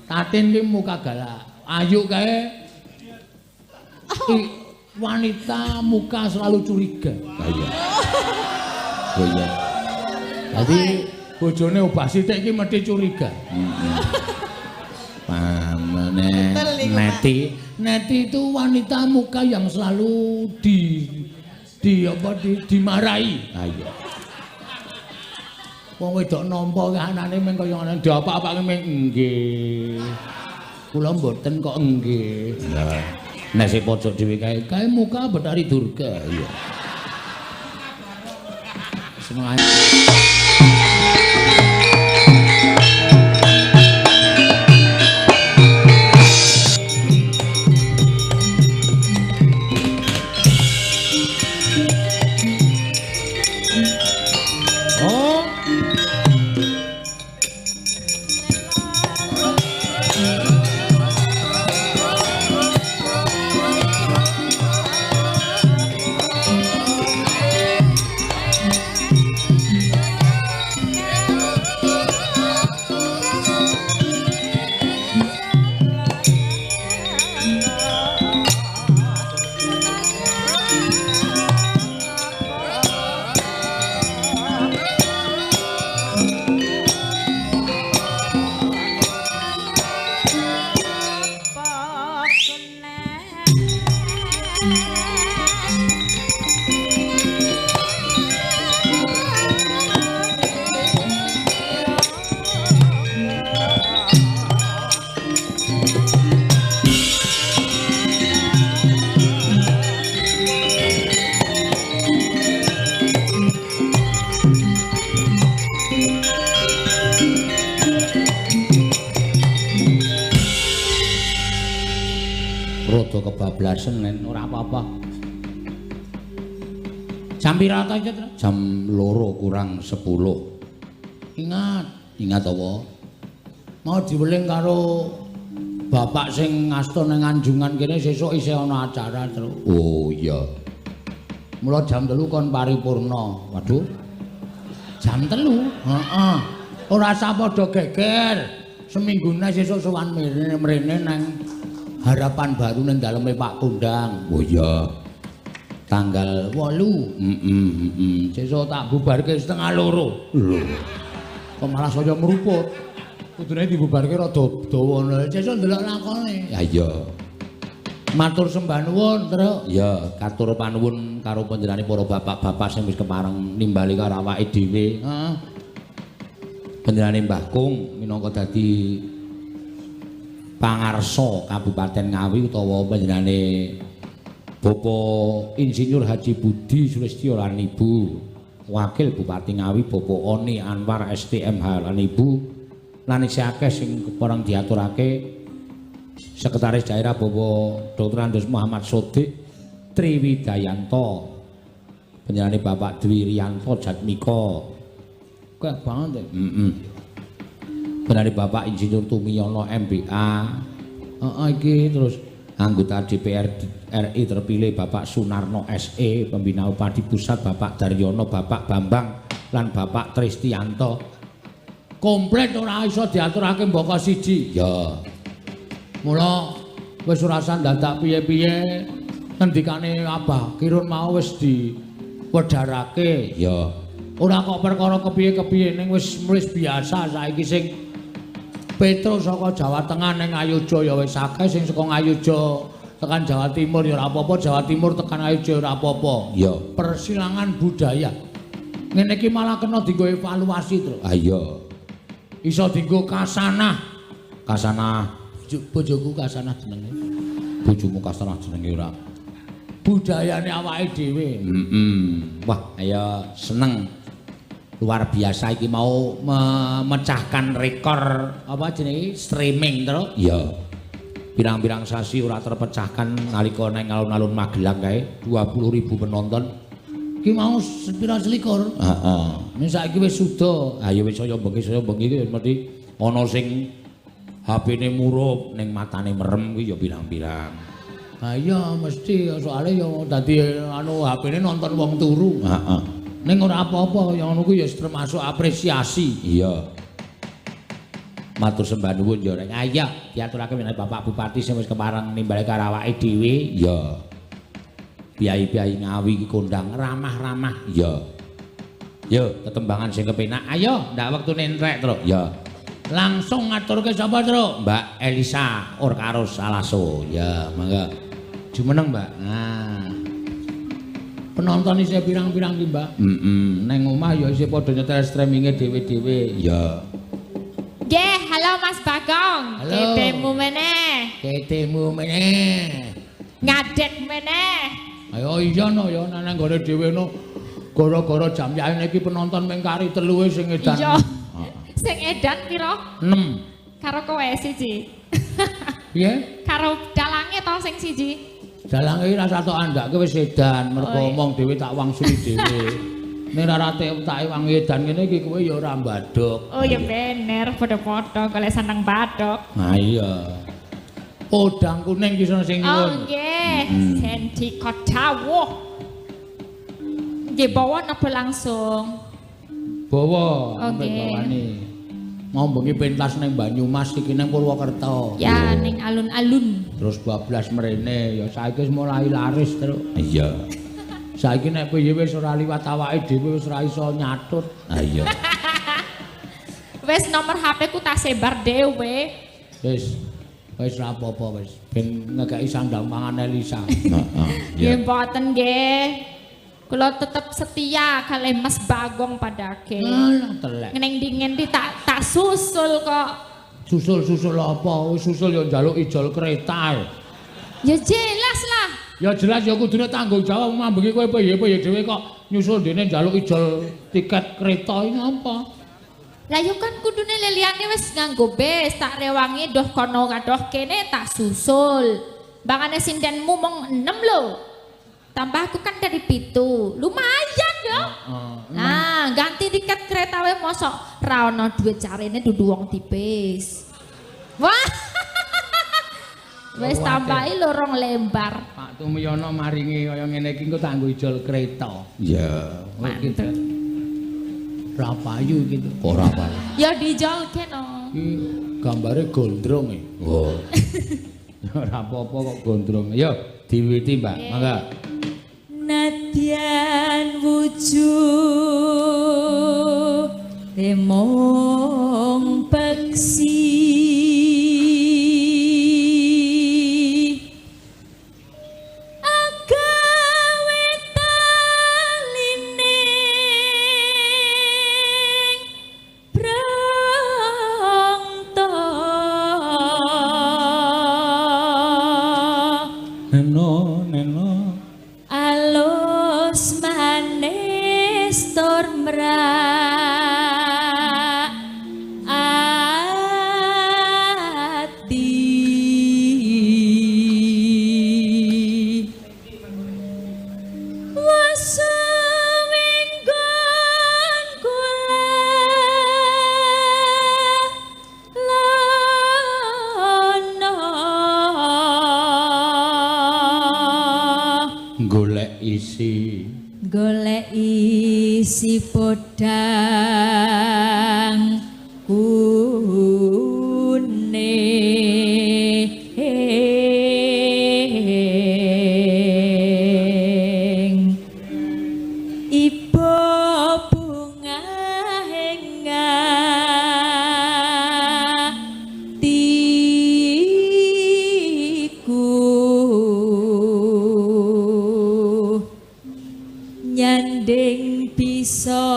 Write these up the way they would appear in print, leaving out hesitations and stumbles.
Tatin ki muka galak. Ayu kae wanita muka selalu curiga. Iya. Oh iya. Jadi bojone obah sithik iki mesti curiga. Pamane Neti itu wanita muka yang selalu dimarahi. Ayo. Wong wedok nampa kahanane meng kaya ngene diapa-apake meng nggih. Kula mboten kok nggih. Ya. Nek sing pojok dhewe Kae muka Betari Durga. iya. Seneng rada kebablasan nen ora apa-apa. Jam pira ta iki? Jam 2 kurang 10. Ingat apa? Mau diweling karo bapak sing ngasta ning Anjungan kene sesuk isih ana acara terus. Oh iya. Mula jam 3 kon paripurna. Waduh. Jam 3? Heeh. Ora usah padha geger. Seminggune sesuk sowan mrene nang Harapan Baru ning daleme Pak Kundang. Oh iya. Tanggal 8. Sesuk tak bubarke setengah 2. Lho. Kok malah saya meruput. Kudune dibubarke rada dawa. Sesuk ndelok lakone. Ya iya. Matur sembah nuwun, Truk. Ya, katur panuwun karo panjenengane para bapak-bapak sing wis kepareng nimbali karo awake dhewe. Heeh. Panjenengane Mbah Kung minangka dadi pangarsa Kabupaten Ngawi utawa panjenengane Bapak Insinyur Haji Budi Sulistyo lan Ibu Wakil Bupati Ngawi Bapak Oni Anwar STMH lan Ibu lan isih akeh sing kepareng diaturake Sekretaris Daerah Bapak Dr. Andes Muhammad Sodik Triwidayanto panjenengane Bapak Dwi Riyanto Jatmiko Kek banget. Panjenengane Bapak Insinyur Tumiyono MBA Iki terus anggota DPR RI terpilih Bapak Sunarno SE, Pembina Upadi Pusat Bapak Daryono, Bapak Bambang lan Bapak Tristianto. komplit ora iso diaturake mbaka siji. Ya. Mula wis ora usah dadak piye-piye. Ngendikane Abah Kirun mau wis diwedharake. Ya. Ora kok perkara kepiye-kepiye ning wis biasa saiki sing Petro saka Jawa Tengah ning Ayodya ya wis akeh sing saka Ayodya tekan Jawa Timur ya ora apa-apa, Jawa Timur tekan Ayodya ora apa-apa. Ya. Persilangan budaya. Ngene iki malah kena dienggo evaluasi, Tru. Ah iya. Iso dienggo kasanah. Kasanah Bojoku kasanah jenenge. bojomu kasanah jenenge ora. Budayane awake dhewe. Wah, ayo seneng. Luar biasa iki mau memecahkan rekor apa jenenge streaming terus. Iya. Pirang-pirang sasi ora terpecahkan nalika nang alun-alun Magelang kae 20.000 penonton. Ki mau pira selikur? Heeh. Nek saiki wis suda. Ha ya wis saya bengi iki mesti ana sing HP-ne murup ning matane merem kuwi ya pirang-pirang. Ha iya mesti soalnya ya dadi anu HP-ne nonton wong turu. Heeh. Ning ora apa-apa yang ngono kuwi ya termasuk apresiasi. Iya. Matur sembah nuwun ya Rek. Ayo diaturake menawi Bapak Bupati sing wis kepareng nimbali karo awake dhewe ya. Piyai-piyai Ngawi iki kondang ramah-ramah ya. Yo tetembangan sing kepenak. Ayo ndak wektune entrek, Truk. Ya. Langsung ngaturke sapa, Truk? Mbak Elisa Orkaros Alaso. Ya, mangga. Jumeneng, Mbak. Nah. Penonton isih pirang-pirang ki, Mbak? Neng omah ya isih padha nyetel streaminge dhewe-dhewe. Ya. Nggih, halo Mas Bagong. Halo. Ketemu meneh. Ketemu meneh. Ngadeg meneh. Ayo iya no ya nang nggone dhewe no. Gara-gara jam yaene iki penonton mung kari 3 sing edan. Iya. Sing edan pira? 6. Karo kowe siji. Piye? Karo dalange to sing siji. Dalange iki rasa tok andake wis edan, mergo omong dhewe tak wangsuli dhewe. Nek ora tak wangi edan ngene iki kowe ya ora mbadok. Oh ya bener, padha-padha golek seneng badok. Nah iya. Udang kuning ki sing Oh nyuwun. nggih, senti kodawuh. Nggih bawa napa langsung? Bawa, Oke. bawani. Mau bengi pentas ning Banyumas iki ning Purwokerto. Ya ning alun-alun. Terus 12 mrene ya saiki wis mulai laris terus. Iya. Saiki nek piye wis ora liwat awake dhewe wis ora iso nyatut. Ah iya. Wis nomor HP ku tak sebar dhewe. Wis ora apa-apa wis. Ben ngekeki sandang pangan Elisa. Heeh. Nggih mboten nggih. Kula tetep setia kalih Mas Bagong padake. Alah telek. Neng ngendi tak susul kok. Susul-susul apa? Wis susul ya njaluk ijol kereta. Ya jelas lah. Ya jelas ya kudune tanggung jawab mambengi kowe piye-piye dhewe kok nyusul dene njaluk ijol tiket kereta iki apa? Lah yo kan kudune leliyane wis nganggo bis, tak rewangi doh kono kadoh kene tak susul. Bangane sindenmu mong 6 lho. Tambah aku kan dari 7. Lumayan yo. Nah, ganti tiket kereta we mosok ra ono duit carine dudu wong tipis. Wah. Wis tambahi lorong lembar. Pak Tumiyono maringi kaya ngene iki engko tanggo ijol kereta. Ya. Mantep. Ra payu gitu. Ora apa. Ya dijolke no. Iki gambare gondrong e. Oh. Ora apa-apa kok gondrong. Yo diwiwiti, Mbak. Mangga. Nadyan wujud remong peksi agawe taline prangta Neno. alus manis tur mrak ati wasuminggon kula lana golek isi podang kuning iba bunga henga tiku nyanding bisa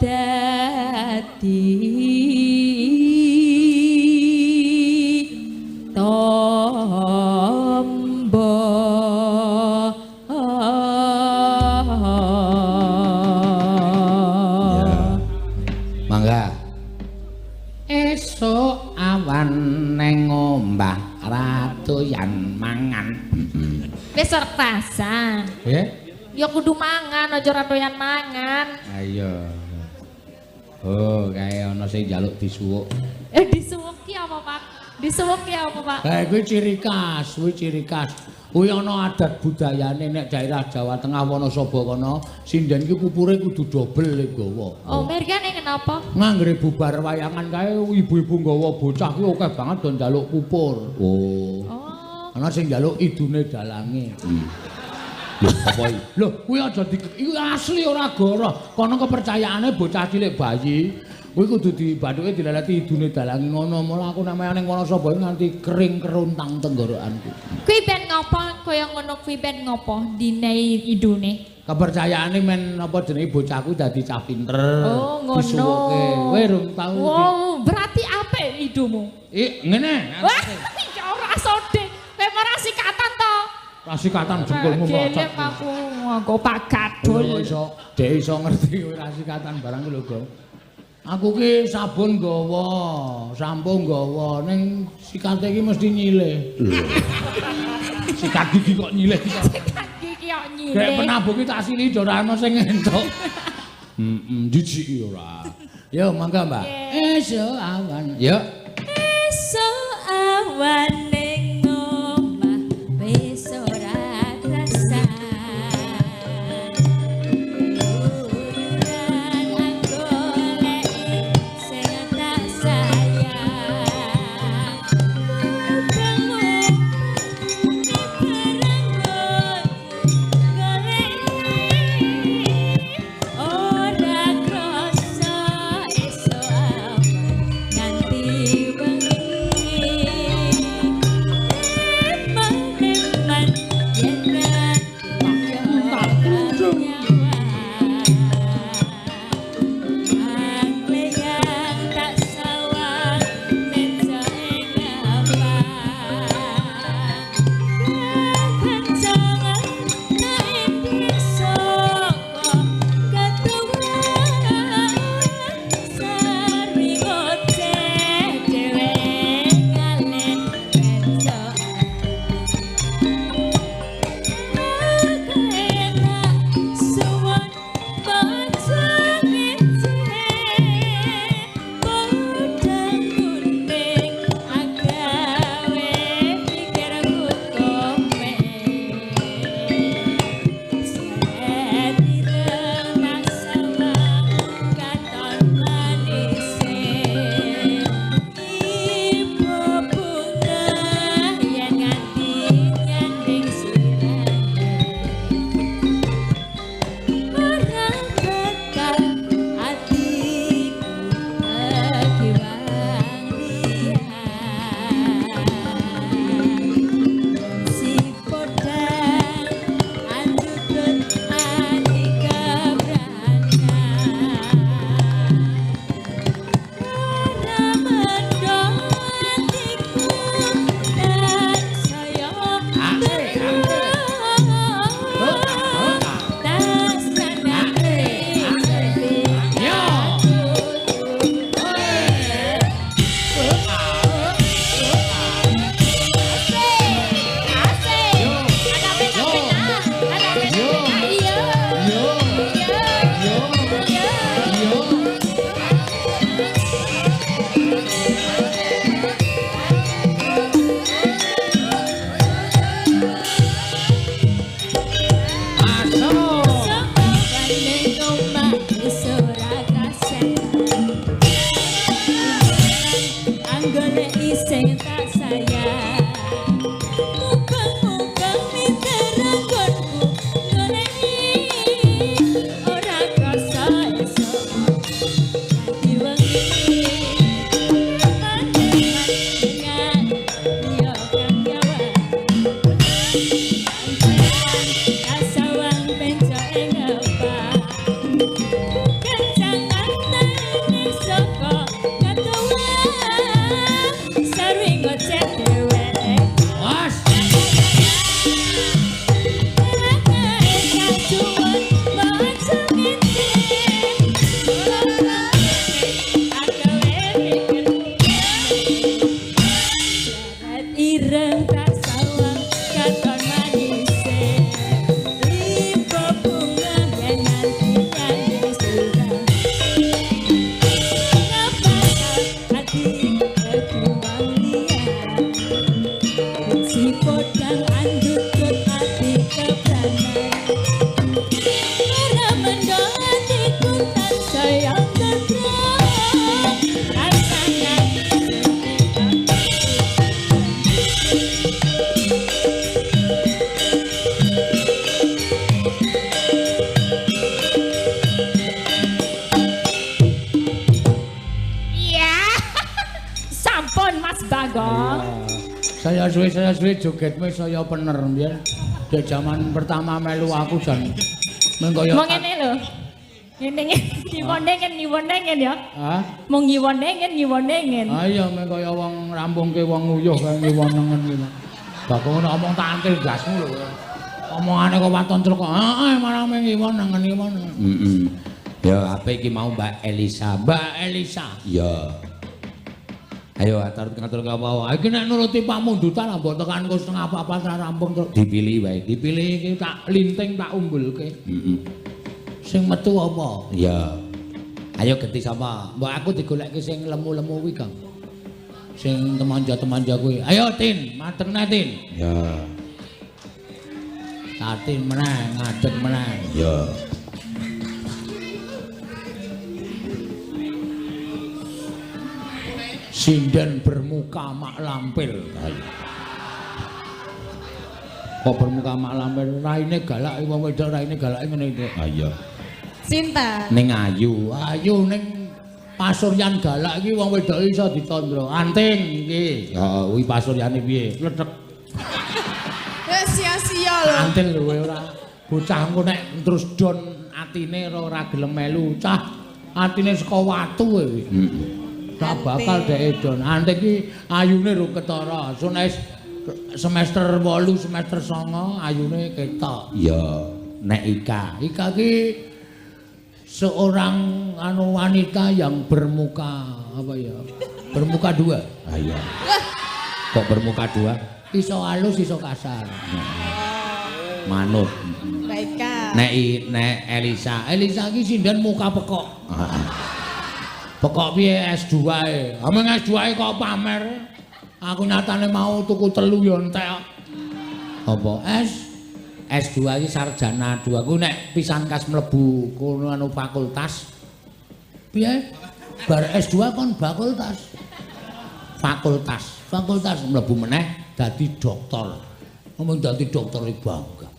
dadi tombo Mangga. Esuk awan neng ombah ratu yan mangan. wis sertasa Nggih. ya kudu mangan aja ra doyan mangan Ayo. Oh, kae ana sing njaluk disuwuk. disuwuki apa Pak Disuwuk ya apa, Pak? Kuwi ciri khas, kuwi ciri khas. Kuwi ana adat budayane nek daerah Jawa Tengah Wonosobo kono, sinden ki pupure kudu dobel nggawa. Oh, mergane kenapa? Nganggere bubar wayangan kae ibu-ibu nggawa bocah ki akeh banget do njaluk pupur. Oh. Ana sing njaluk idune dalange. Lho, apa iki? Lho, kuwi aja iki asli ora goroh. Kono kepercayaane bocah cilik bayi kuwi kudu dibathuke dilalati idune dalange ngono. Mula aku namanya ning Wonosobo nganti kering keruntang tenggorokanku. Kuwi ben ngopo kaya ngono kuwi ben ngopo dinehi idune? Kepercayaane men apa jenenge bocah kuwi dadi cah pinter. Oh, ngono. Disuwuke. Kowe rung tau. Wow, berarti apik idumu. Ngene. Wah, ya ora sode. Kowe ora sikatan to? Kasih katan jempolmu Gelem mlocot. aku nggo Pak Gadul. Dek iso ngerti kowe ra sikatan barang ku lho, Go. Aku ki sabun nggawa, sampo nggawa, ning sikate iki mesti nyilih. Sikat gigi kok nyilih. Sikat gigi kok nyilih. Kayak penabuh ki tak sili ora ana sing entuk. Jijik ora. Yo mangga, Mbak. Esuk awan. Yo. Esuk awan ning omah wis ora krasan. kok. Saya suwe jogetmu saya pener mbiyen. Dek zaman pertama melu aku jan mengko Mau ngene lho. Ngene ngiwone ya. Hah? Mau ngiwone. Ayo men kaya wong rampungke wong nguyuh kaya ngiwonengen iki. Bak ngono omong tak antil gasmu lho. Omongane kok waton truk kok. Heeh, marang ngiwonengen. Heeh. Ya apa iki mau Mbak Elisa? Ya. Ayo atur apa? Iki nek nuruti pamundutan mbok tekan ku setengah papat ra rampung truk. Dipilih wae. Dipilih iki tak linting tak umbulke. Heeh. Sing metu apa? Ya. Ayo ganti sapa? Mbok aku digoleki sing lemu-lemu kuwi, Kang. Sing temanja-temanja kuwi. Ayo Tin, materne Tin. Ya. Tatin meneh, ngadeg meneh. Ya. Sinden bermuka mak lampir. Kok bermuka mak lampir? Raine galak wong wedok raine galak ngene iki. Ah iya. Sinta. Ning ayu. Ayu ning pasuryan galak iki wong wedok iso ditandra. Anting iki. Heeh, kuwi pasuryane piye? Letek. Wis sia-sia lho. Antil lho kowe ora. Bocah engko nek terus don atine ora gelem melu. Cah atine saka watu kowe. Heeh. Tak bakal dhek don. Antik iki ayune ro ketara. Sunes semester 8, semester 9 ayune ketok. Iya, nek Ika. Ika ki seorang wanita yang bermuka apa ya? Bermuka dua. Ah iya. Kok bermuka dua? Iso halus, iso kasar. Manut. Baika. Nek Elisa ki sinden muka pekok. Pekok piye S2 e. Ameng S2 e kok pamer. Aku nyatane mau tuku 3 yo entek. Apa? S2 iki sarjana 2. Ku nek pisan kas mlebu kono anu fakultas. Piye? Bar S2 kon fakultas. Fakultas mlebu meneh dadi dokter. Ngomong dadi dokter iki bangga.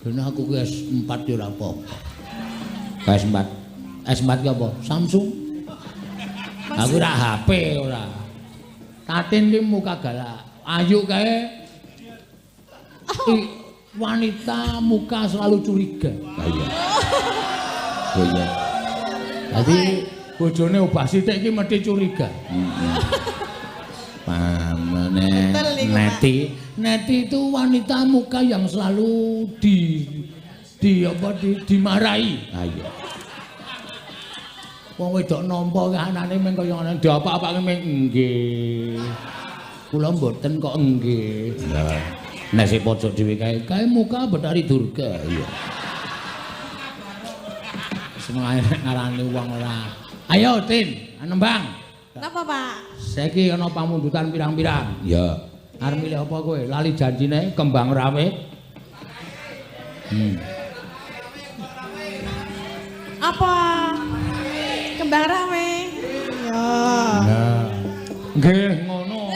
Kene aku ki S4 yo ora apa-apa. S4 ki apa? Samsung. Aku ora HP ora. Tatin ki muka galak. Ayu kae. Wanita muka selalu curiga. Iya. Oh iya. Dadi bojone obah sithik iki mesti curiga. Pamane Neti itu wanita muka yang selalu dimarahi. Ayo. Wong wedok nampa kahanane meng kaya ngene diapa-apake meng nggih. Kula mboten kok nggih. Lah, nek sing pojok dhewe Kae muka Betari Durga. Iya. Semene ngarani wong ora. Ayo Tin, nembang. Napa, Pak? Saiki ana pamundutan pirang-pirang. Ya. Arep milih apa kowe? Lali janjine kembang rawe. Apa? Kembang rawe. Ya. Nah. Nggih ngono.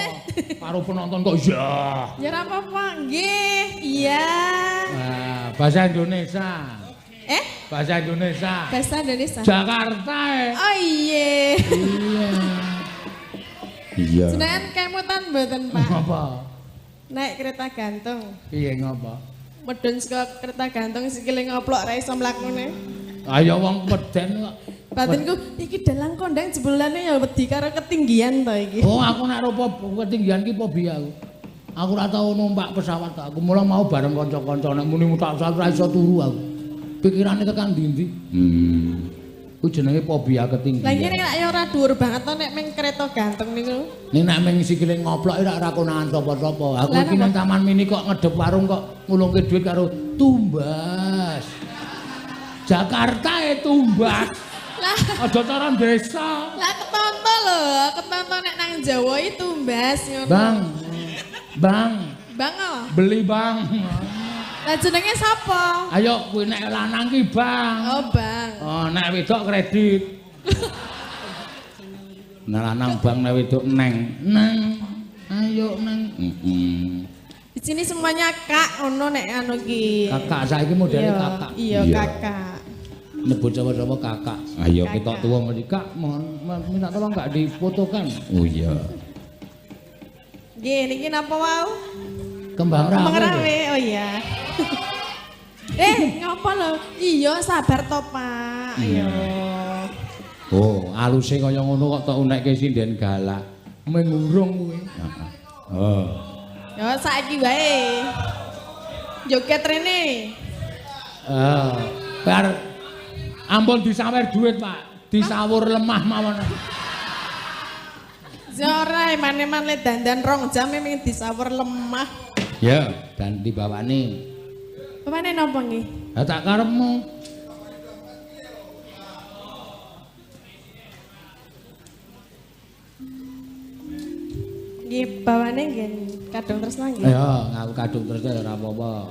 Karo penonton kok ya. Ya ora apa-apa, nggih. Iya. Nah, bahasa Indonesia. Bahasa Indonesia. Bahasa Indonesia. Jakarta. Oh iya. Iya. Iya. Senajan kemutan mboten, Pak. Apa? Naik kereta gantung. Piye ngapa? Medun saka kereta gantung sikile ngoplok ra iso mlakune. Ayo wong meden kok. Batinku iki dalang kondang jebulane ya wedi karo ketinggian to iki. Oh, aku nek rupa ketinggian ki fobia aku. Aku ora tau numpak pesawat aku. Mula mau bareng kanca-kanca nek muni mutak ora iso turu aku. Pikirane tekan ndi-ndi. Ku jenenge fobia ketinggian. Lah iki nek ya ora dhuwur banget to nek meng kereta gantung niku. Ning nek meng sikile ngoplok ora konangan sapa-sapa. Aku iki nang Taman Mini kok ngedep warung kok ngulungke dhuwit karo tumbas. Jakarta tumbas. Lah aja cara desa. Lah ketonto lho, ketonto nek nang Jawa iki tumbas ngono. Bang. Bang apa? Beli bang. Lah jenenge sapa? Ayo kuwi nek lanang ki bang. Oh, Bang. Oh, nek wedok kredit. Nek lanang bang nek wedok neng. Neng. Ayo neng. Di sini semuanya Kak ono nek anu ki. Kakak saiki modele kakak. Iya, Kakak. Nyebut sama-sama kakak. Ayo kita tua mesti Kak, mohon minta tolong enggak difotokan. Oh iya. Nggih, niki napa wau? Kembang rawe. Kembang rawe. Oh iya. Ngapa lho? Iya, sabar to, Pak. Iya. Oh, aluse kaya ngono kok tok unekke sinden galak. Mengurung kuwi. Oh. Ya saiki wae. Joget rene. Bar ampun disawer duit, Pak. Disawur lemah mawon. Ora eman-eman le dandan 2 jam ming disawur lemah. Ya, dan dibawani. Pemane napa nggih? Ha tak karepmu. Nggih, bawane nggih kadung tresna nggih. Ya, ngaku kadung terus ora apa-apa.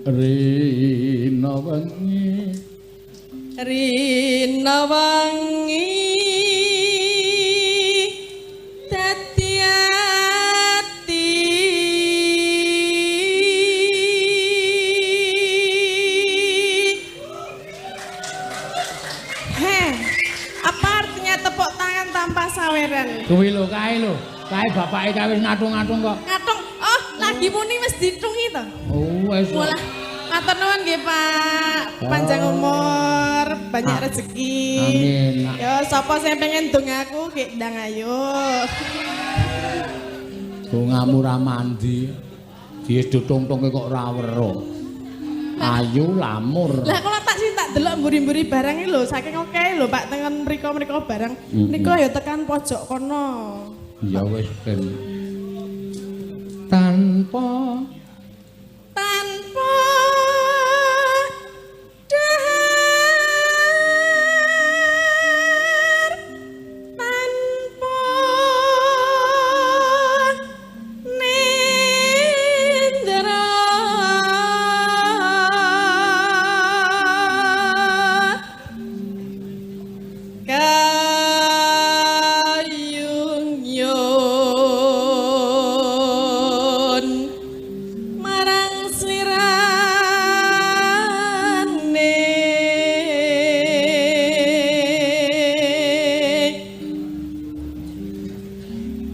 Rina wengi. Rina wangi dadi ati apa artinya tepuk tangan tanpa saweran? Kuwi lho kae lho. Kae bapake kae wis ngatung-ngatung kok. Ngatung. Oh, lagi muni wis ditungi to. Oh, wis. Walah, matur nuwun nggih, Pak. Panjang umur, banyak rezeki. Amin. Yo, sapa sing pengen dongaku nggih ndang ayo. Dongamu ra mandi. Dies ditungtunge kok ora weruh. Ayu lamur. Lah kalau tak sih tak delok mburi-mburi barang iki lho, saking akeh lho Pak tengen mriko-mriko barang. Niku ayo tekan pojok kono. Ya wis ben. Tanpa dahar, tanpa nindra, kayung yun marang slirane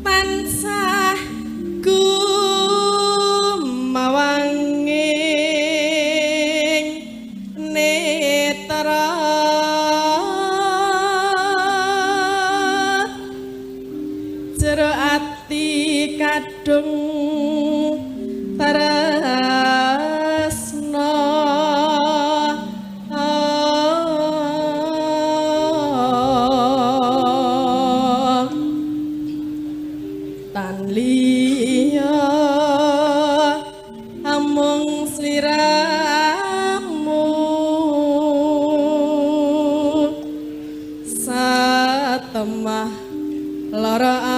tansah gumawanging netra jero ati kadung tresna tan liya amung sliramu satemah lara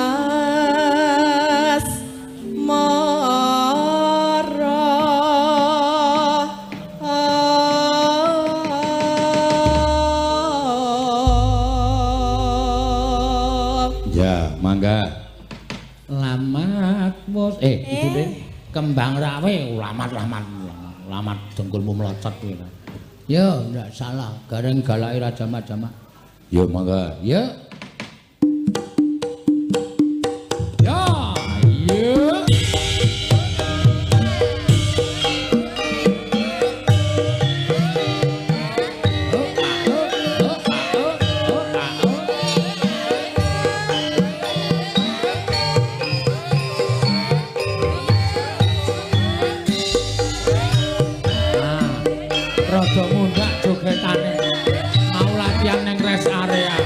Ya, mangga. lamat bos. Ibu Den, kembang rawe lamat dengkulmu melocot kuwi. Ya, ndak salah. Gareng galake Raja Majama. Ya, mangga. Ya. Ya, iya. Rada mundak jogetane. Mau latihan ning rest area.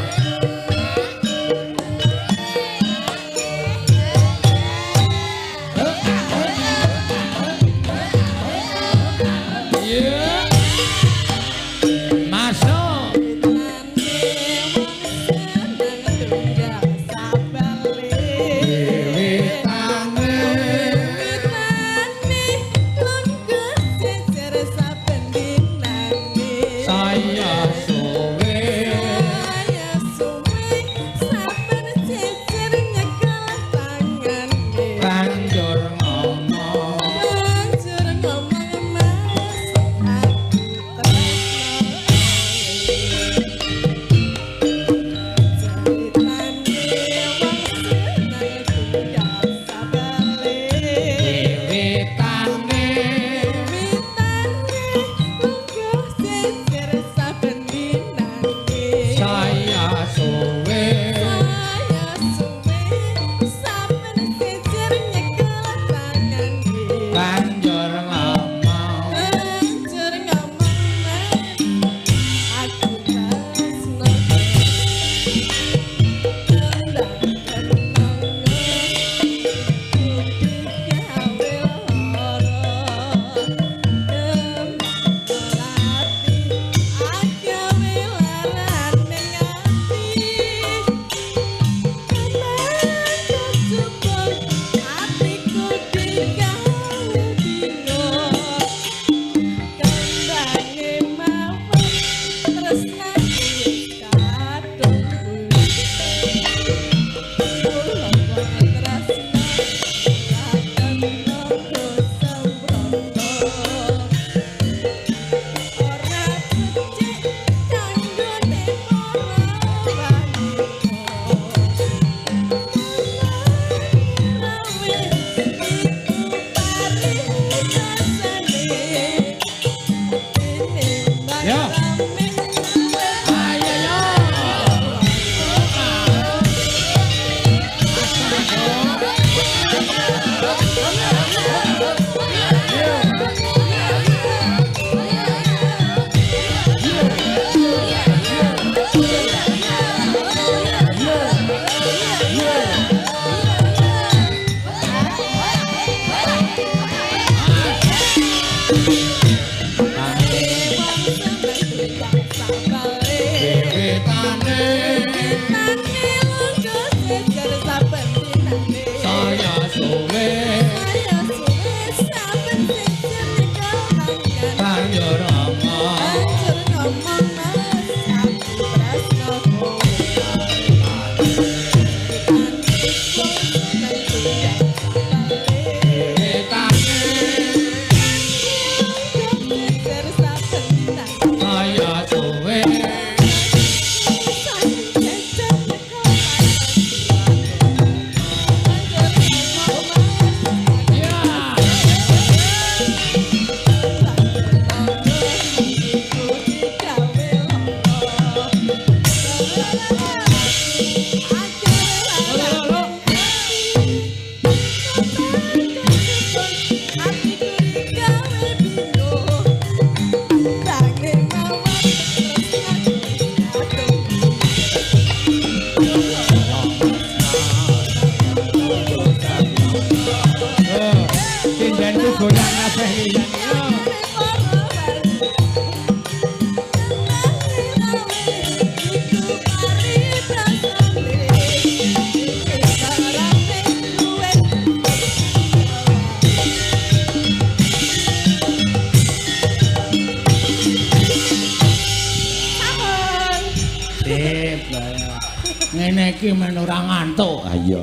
Ngene iki men ora ngantuk. Ah iya.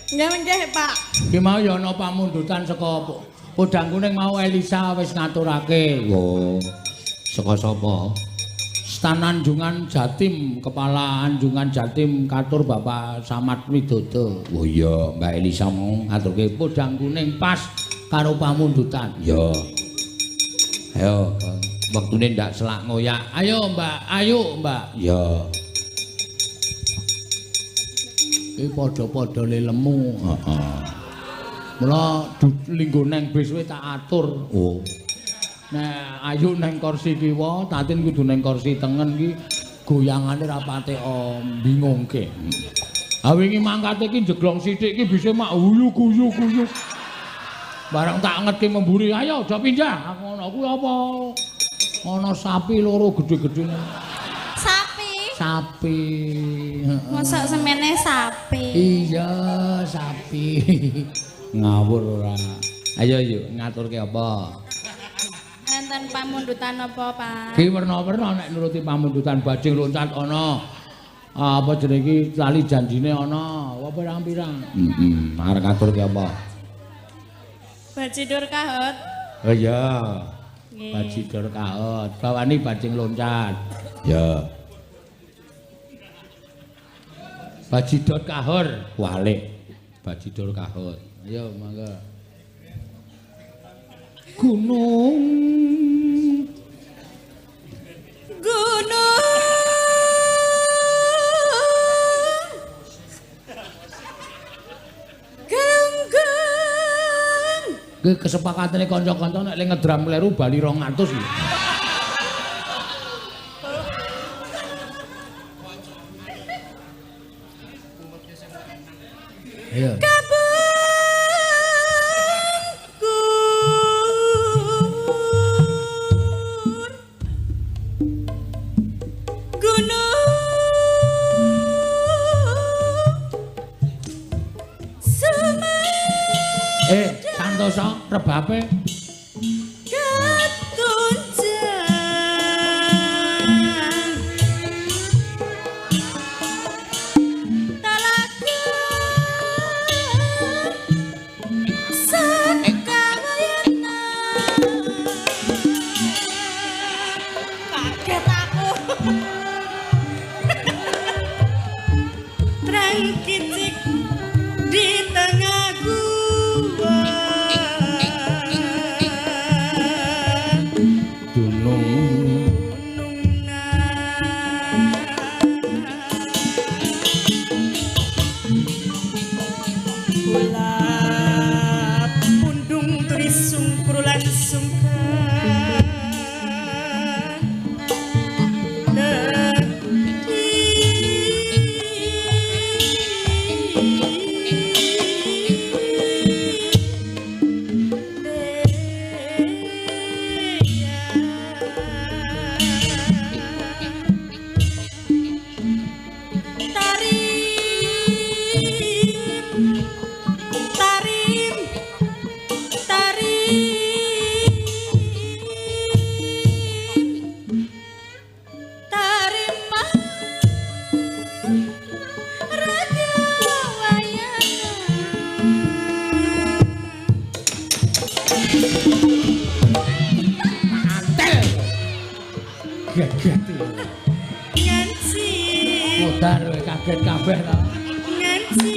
Nggih, Pak. Ki mau ya ana pamundutan saka Podang Kuning mau Elisa wis ngaturake. Oh. Saka sapa? Stan Anjungan Jatim, Kepala Anjungan Jatim Katur Bapak Samad Widodo. Oh iya, Mbak Elisa mau ngaturke Podang Kuning pas karo pamundutan. ya. Ayo, wektune ndak selak ngoyak. Ayo Mbak, ayo Mbak. Ya. Iki padha-padha lelemu. Heeh. Mula linggo neng bis wis tak atur. Oh. Nek ayu neng kursi kiwa, Tatin kudu neng kursi tengen iki goyangane rapate bingungke. Ha wingi mangkate iki jeglong sithik iki bisa mak guyu-guyu. Barang tak ngetke memburi, ayo aja pindah. Ngono kuwi apa? Ana sapi loro gedhe-gedhe. Sapi. Mosok semene sapi. Iya, sapi. Ngawur ora. Ayo yuk ngaturke apa? Enten pamundutan apa, Pak? Ki werna-werna nek nuruti pamundutan bajing loncat ana. Apa jenenge iki lali janjine ana. Apa pirang-pirang? Heeh, arep ngaturke apa? Bajidur kahut. Oh iya. Nggih. Bajidur kaot, bawani bajing loncat. Ya. Bajidor kahur, Walik. bajidor kahut. Ayo mangga. Gunung Ki kesepakatane kanca-kanca nek le ngedram kleru bali 200 lho. Ayo. Santosa rebape geget. Nganci Modar kowe kaget kabeh ta. nganci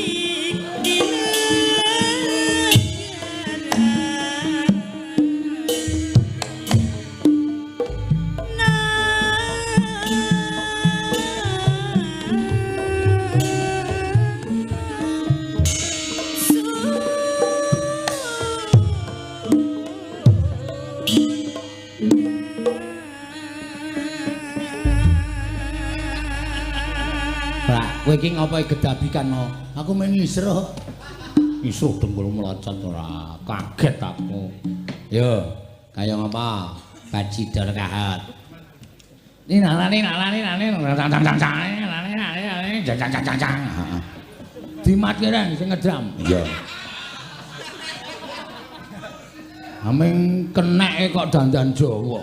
Kowe iki ngapa gedabikan no? Aku men ngisruh. Ngisruh dengkul melocot ora. Kaget aku. Yo, kaya ngapa? Bacidor kahat. Nalane jang. Dimatke reng sing ngedram. Iya. Aming keneke kok dandan Jawa.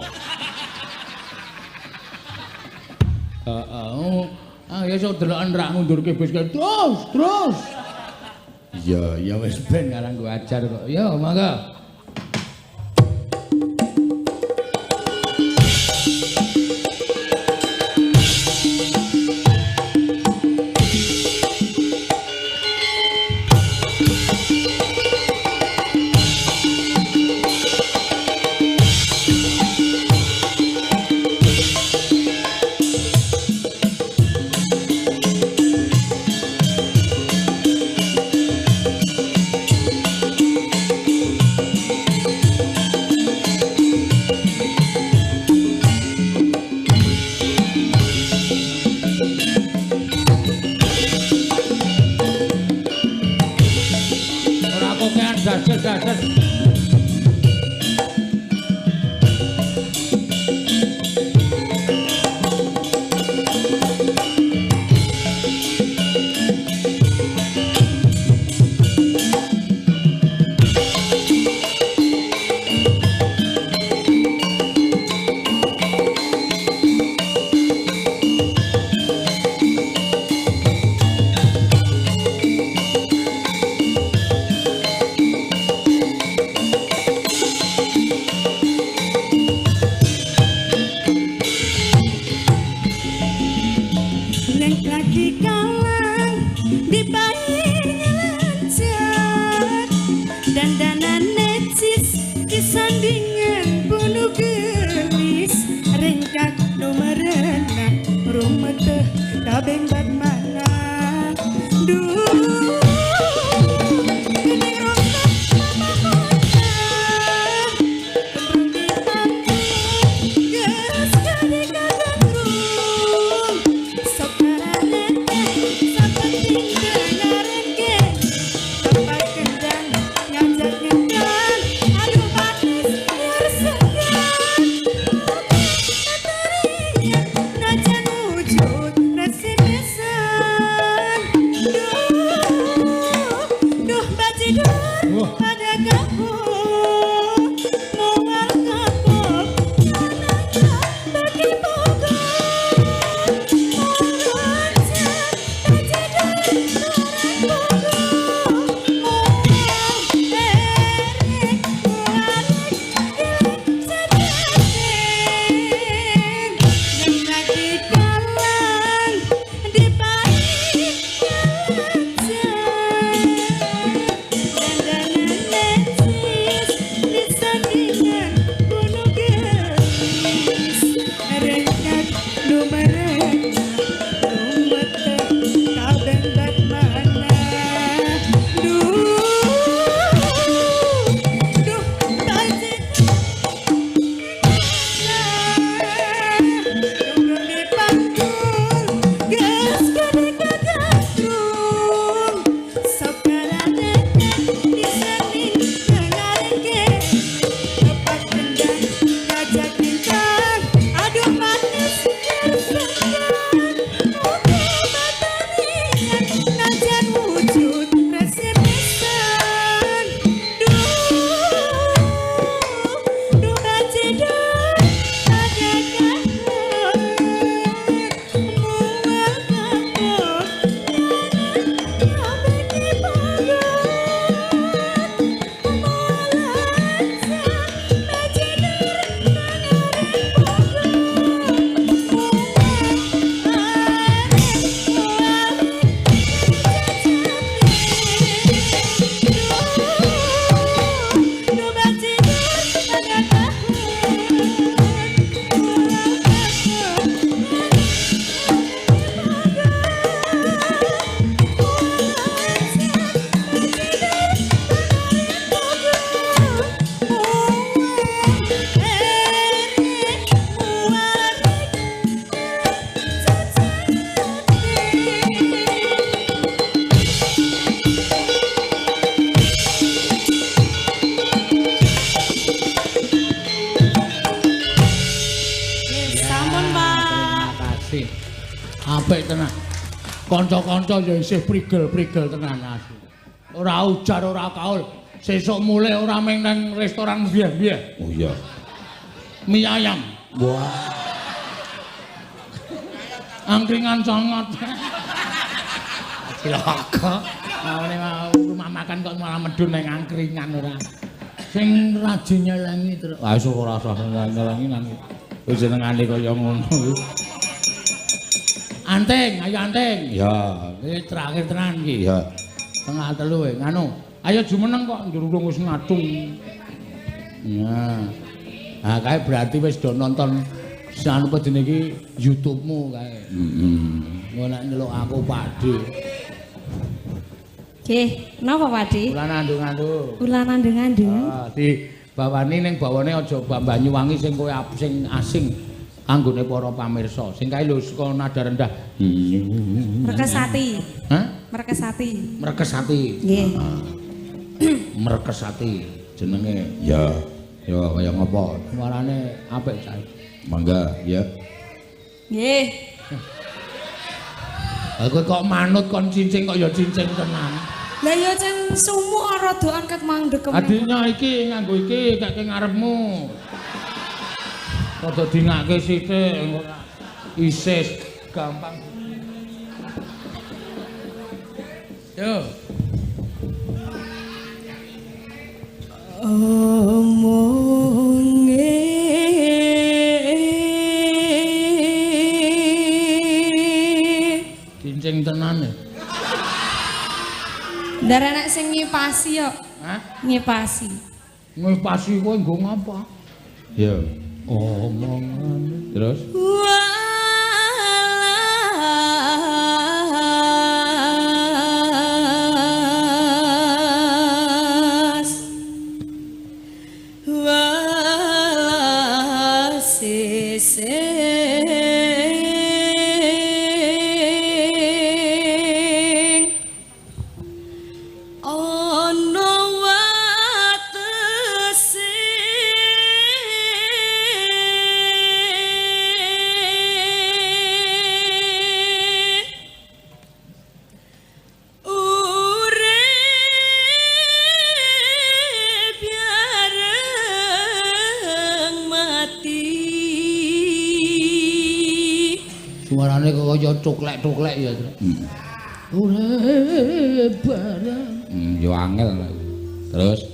Ya iso deloken rak ngundurke bis terus. Ya wis ben karang go ajar kok. Ya mangga. Najan wujud resi desa apik tenan. Kanca-kanca ya isih prigel-prigel tenan asli. Ora ujar ora kaul. Sesuk mulai ora meng nang restoran biyen-biyen. Oh iya. Mie ayam. Wah. Angkringan sangat. Cilaka. Mau rumah makan kok malah medun nang angkringan ora. Sing rajin nyelengi terus. Lah iso ora usah nyelengi nang. Wis jenengane kaya ngono. Anting, ayo anting. Ya, Iki terakhir tenan iki. ya. Tengah telu nganu. Ayo jumeneng kok njurung wis ngadung. Nah. Nah, kae berarti wis do nonton sanu pedene iki YouTube-mu kae. Heeh. Ngono nek nyeluk aku Pakde. Nggih, napa Pakde? Kula nandung-nandung. Kula nandeng-nandeng. Ah, di bawani ning bawane aja Banyuwangi sing kowe sing asing anggone para pamirsa. Sing kae lho saka nada rendah. Mrekesati. Hah? Mrekesati. Mrekesati. Nggih. Mrekesati jenenge. Ya. Ya kaya ngopo? Suarane apik cae. Mangga, ya. Nggih. Kowe kok manut kon cincing kok ya cincing tenan. Lah ya cen sumuk rada angkat mandek. Adinya iki nganggo iki kek ngarepmu. Rada dingake sithik ora isis gampang. Yo. Cincing tenan ya. Ndar anak sing nyipasi yo. Hah? Nyipasi. Ngepasi kowe nggo ngapa? Ya. Omongan. Terus? Suarane kok kaya cuklek-cuklek ya. Urip bareng. Yo angel. Terus?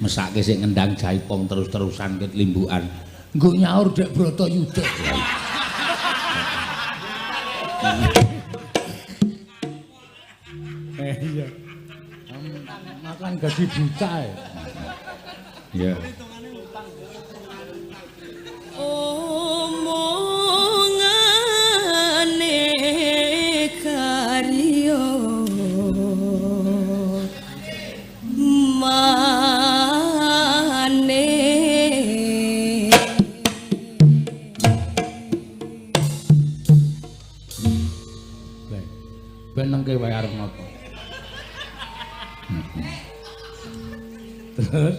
Mesake sik ngendang jaipong terus-terusan ket limbukan. Nggo nyaur Dek Bratayuda. Iya. Makan gaji buta ya. Ya. Omongane karya Benengke wae arep napa? Terus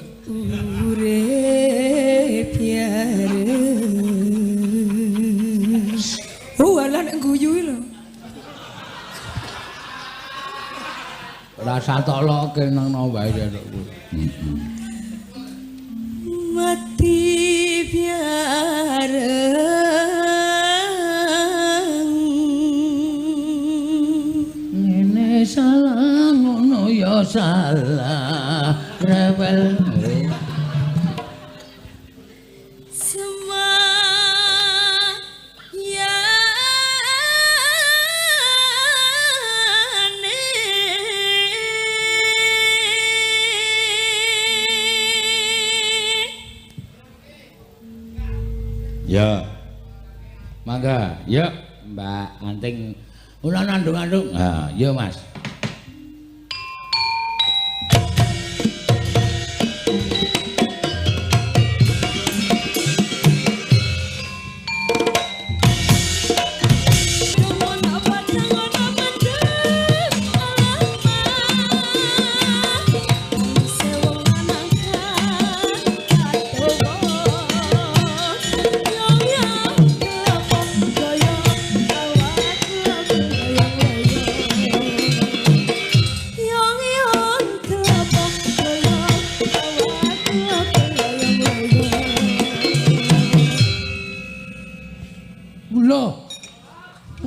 urip yareng. Alah nek guyu lho. rasa tok loke nang wae ya kowe. Mati biareng. Ngene salah ngono ya salah rewel. Ya. Mangga, yuk Mbak Anting Ulah nandung-nandung. Ah, yuk Mas.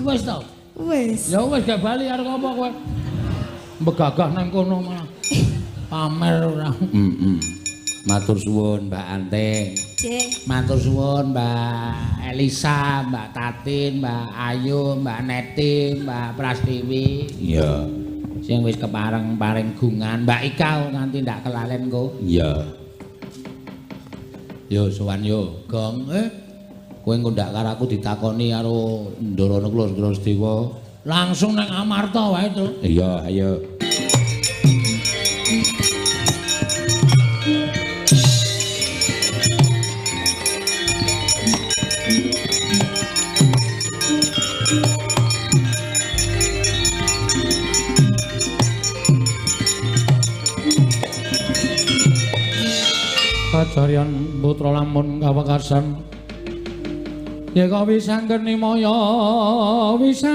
Wis to. Wis. Ya wis gak bali arep apa kowe? Begagah nang kono malah. Pamer ora. Matur suwun Mbak Anting. Nggih. Matur suwun Mbak Elisa, Mbak Tatin, Mbak Ayu, Mbak Neti, Mbak Prastiwi. Iya. Sing wis kepareng-pareng gungan, Mbak Ika nganti ndak kelalen kok. Iya. Yo sowan yo, Gong. Kowe ngundak karo aku ditakoni karo Ndorono Klasdewa. Langsung nang Amarta wae to. Iya, ayo. Kajarian putra lamun kawekasan yeka wisanggeni maya Wisnu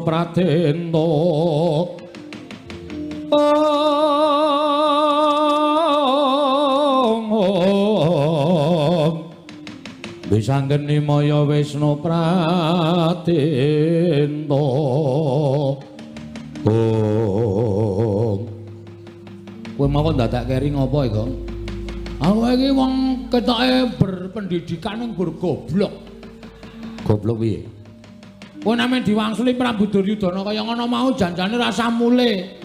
Pratenta wisanggeni maya Wisnu Pratenta kowe mawon dadak keri ngopo iki, Gong? Aku iki wong ketoke berpendidikan ning goblok. Goblok piye? Kowe namen diwangsuli Prabu Duryudana kaya ngono mau janjane rasa mule.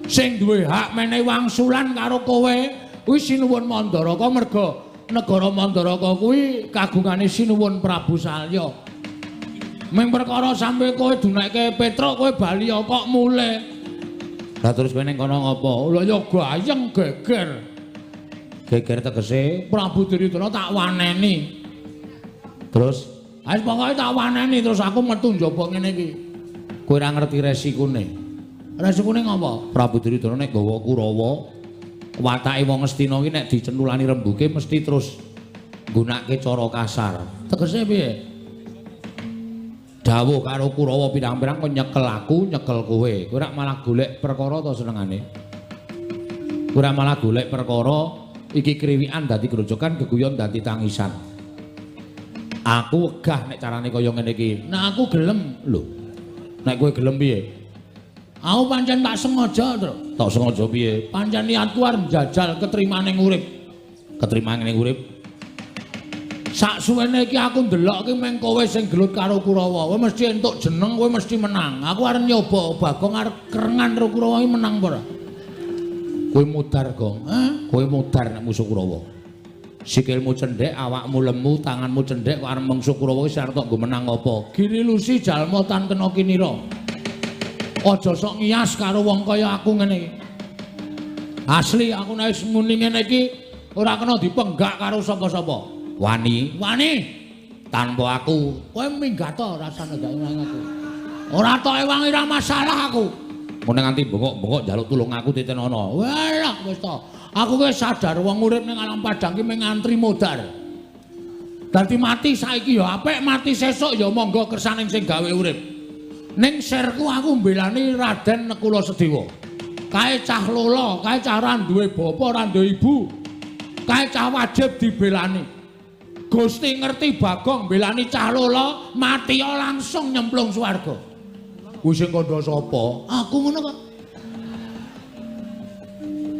Sing duwe hak menehi wangsulan karo kowe kuwi Sinuwun Mandaraka merga negara Mandaraka kuwi kagungane Sinuwun Prabu Salya. Ming perkara sampe kowe dunekke Petruk kowe bali kok mule. Lah terus kowe ning kono ngopo? Lha ya gayeng geger. Geger tegese Prabu Duryudana tak waneni. terus Wis pokoke tak waneni terus aku metu njaba ngene iki. kowe ora ngerti resikune. Resikune ngopo? Prabu Duryudana nek gawa Kurawa, watake wong Ngastina iki nek dicentulani rembuge mesti terus nggunakake cara kasar. Tegese piye? Dawuh karo Kurawa pirang-pirang kok nyekel aku, nyekel kowe. Kowe ora malah golek perkara to senengane. Kowe ora malah golek perkara iki kriwikan dadi grojokan, geguyon dadi tangisan. Aku wegah nek carane kaya ngene iki. Nah aku gelem. Lho. Nek kowe gelem piye? Aku pancen tak sengaja, Tru. Tak sengaja piye? Pancen niatku arep njajal ketrimaning urip. Ketrimaning urip. Sak suwene iki aku ndelok iki meng kowe sing gelut karo Kurawa. Kowe mesti entuk jeneng, kowe mesti menang. Aku arep nyoba Bagong arep kerengan karo Kurawa iki menang apa ora? Kowe mudar, Gong. Kowe mudar nek musuh Kurawa. Sikilmu cendhek, awakmu lemu, tanganmu cendhek kok arep musuh Kurawa iki arep nggo menang apa? Giri lusi jalma tan kena kinira. Aja sok ngias karo wong kaya aku ngene iki. Asli aku nek wis muni ngene iki ora kena dipenggak karo sapa-sapa. Wani, tanpa aku kowe minggat to rasane gak nang aku. Ora tok ewangi ra masalah aku. mun nganti bengok-bengok njaluk tulung aku titenono. Walah wis to. Aku wis sadar wong urip ning alam padang ki mung ngantri modar. Dadi mati saiki ya apik, mati sesuk ya monggo kersaning sing gawe urip. Ning serku aku mbelani Raden Nekula Sedewa. Kae cah lola, kae cah ra duwe bapa, ra duwe ibu. Kae cah wajib dibelani. Gusti ngerti Bagong belani cah lola, mati langsung nyemplung swarga. Kuwi sing kandha sapa? Aku ngono kok.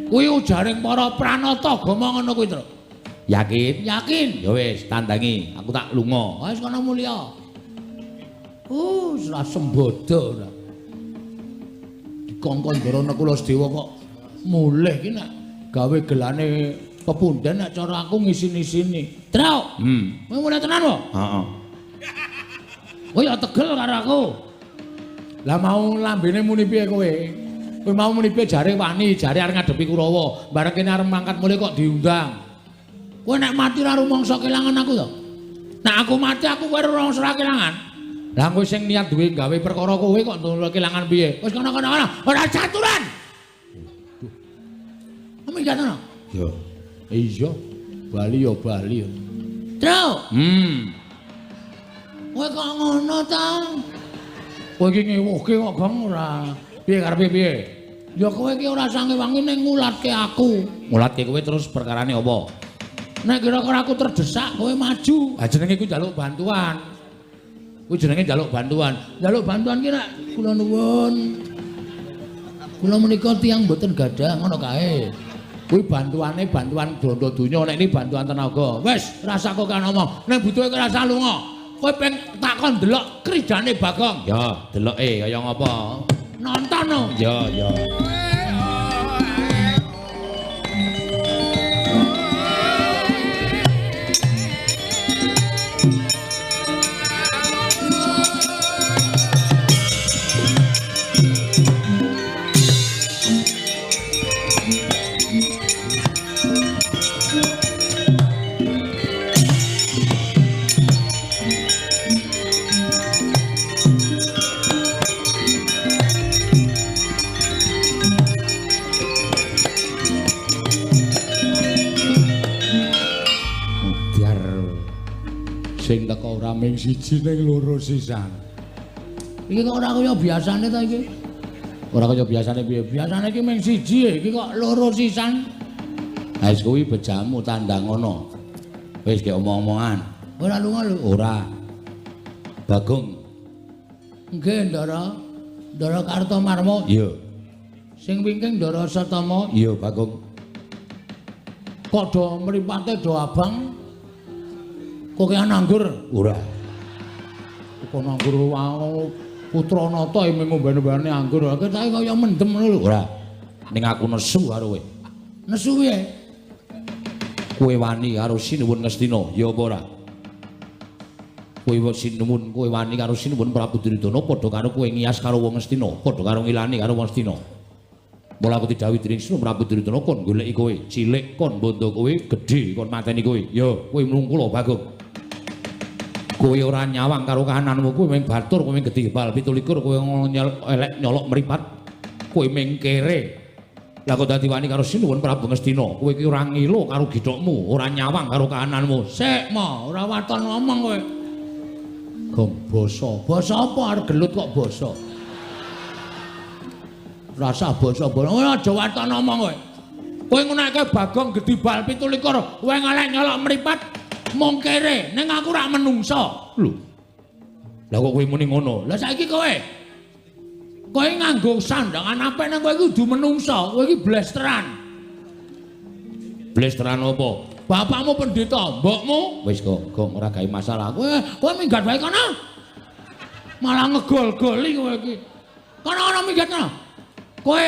Kuwi ujaring para pranata agama ngono kuwi, Tru. Yakin? Yakin? Ya wis, tandangi. Aku tak lunga. Wis kono mulya. Ora sembodo ora. Dikongkon Ndara Nekula Sedewa kok mulih ki nek gawe gelane Kepunden nek cara aku ngisin-isini. Truk. Kowe mulai tenan kok? Heeh. Kowe ya tegel karo aku. Lah mau lambene muni piye kowe? Kowe mau muni piye jare wani, jare arep ngadepi Kurawa. Bareng kene arep mangkat mulih kok diundang. Kowe nek mati ra rumangsa kelangan aku to. Nek aku mati aku kowe rumangsa kelangan. Lah kowe sing niat duwe gawe perkara kowe kok nulung kelangan piye? Wis kono-kono ora jaturan. Kamu jatuh? Yo. Iya. Bali yo Bali yo. Truk. Kowe kok ngono ta? Kowe iki ngewuhke kok Gong ora. Piye karepe piye? Ya kowe iki ora sange wangi ning ngulatke aku. Ngulatke kowe terus perkarane apa? Nek kira-kira aku terdesak kowe maju. Ah jenenge ku njaluk bantuan. Kuwi jenenge njaluk bantuan. Njaluk bantuan ki nek kula nuwun. Kula menika tiyang mboten gadah ngono kae. Kuwi bantuane bantuan dondo donya nek ini bantuan tenaga. Wis rasa kok kan omong. Nek butuhe kowe rasa lunga. Kowe peng takon delok krijane Bagong. Ya, deloke kaya ngapa? Nonton no. Ya, ya. Sing teko ora ming siji ning loro sisan. Iki kok ora kaya biasane ta iki? Ora kaya biasane piye? Biasane iki ming siji iki kok loro sisan. Ha wis kuwi bejamu tandang ngono. Wis ge omong-omongan. Ora lunga lho. Ora. Bagong. Nggih, Ndara. Ndara Kartomarma. Iya. Sing wingking Ndara Satama. Iya, Bagong. Kok do mripate do abang? Kok kaya nganggur? Ora. Kok nganggur wae putra nata ing ngombe-ombene anggur. Ketahe kaya mendem ngono lho. Ora. Ning aku nesu karo kowe. Nesu piye? Kowe wani karo Sinuwun Ngastina, ya apa ora? Kowe Sinuwun, kowe wani karo Sinuwun Prabu Duryudana padha karo kowe ngiyas karo wong Ngastina, padha karo ngilani karo wong Ngastina. Mula aku didhawuhi dening Sinuwun Prabu Duryudana kon goleki kowe, cilik kon bondo kowe, gedhe kon mateni kowe. Ya, kowe mlungkula Bagong. Kowe ora nyawang karo kahananmu, kowe mung batur, kowe mung gedhe bal 17, kowe elek nyolok mripat. Kowe mung kere. Lah kok dadi wani karo Sinuwun Prabu Ngastina, kowe iki ora ngilo karo githokmu, ora nyawang karo kahananmu. Sik, Ma, ora waton ngomong kowe. Gong basa. Basa apa arep gelut kok basa? Rasa basa. Ora aja waton ngomong kowe. Kowe ngunake Bagong gedhi bal 17, kowe ngalek nyolok mripat mung kere, ning aku ora menungso. Lho. Lah kok kowe muni ngono? Lah saiki kowe nganggo sandangan apik nang kowe iki kudu menungso, kowe iki blesteran. Blesteran apa? Bapakmu pendeta, mbokmu Wis kok ora gawe masalah. kowe minggat wae kono. Malah ngegol-goli kowe iki. Kono minggat kono. Kowe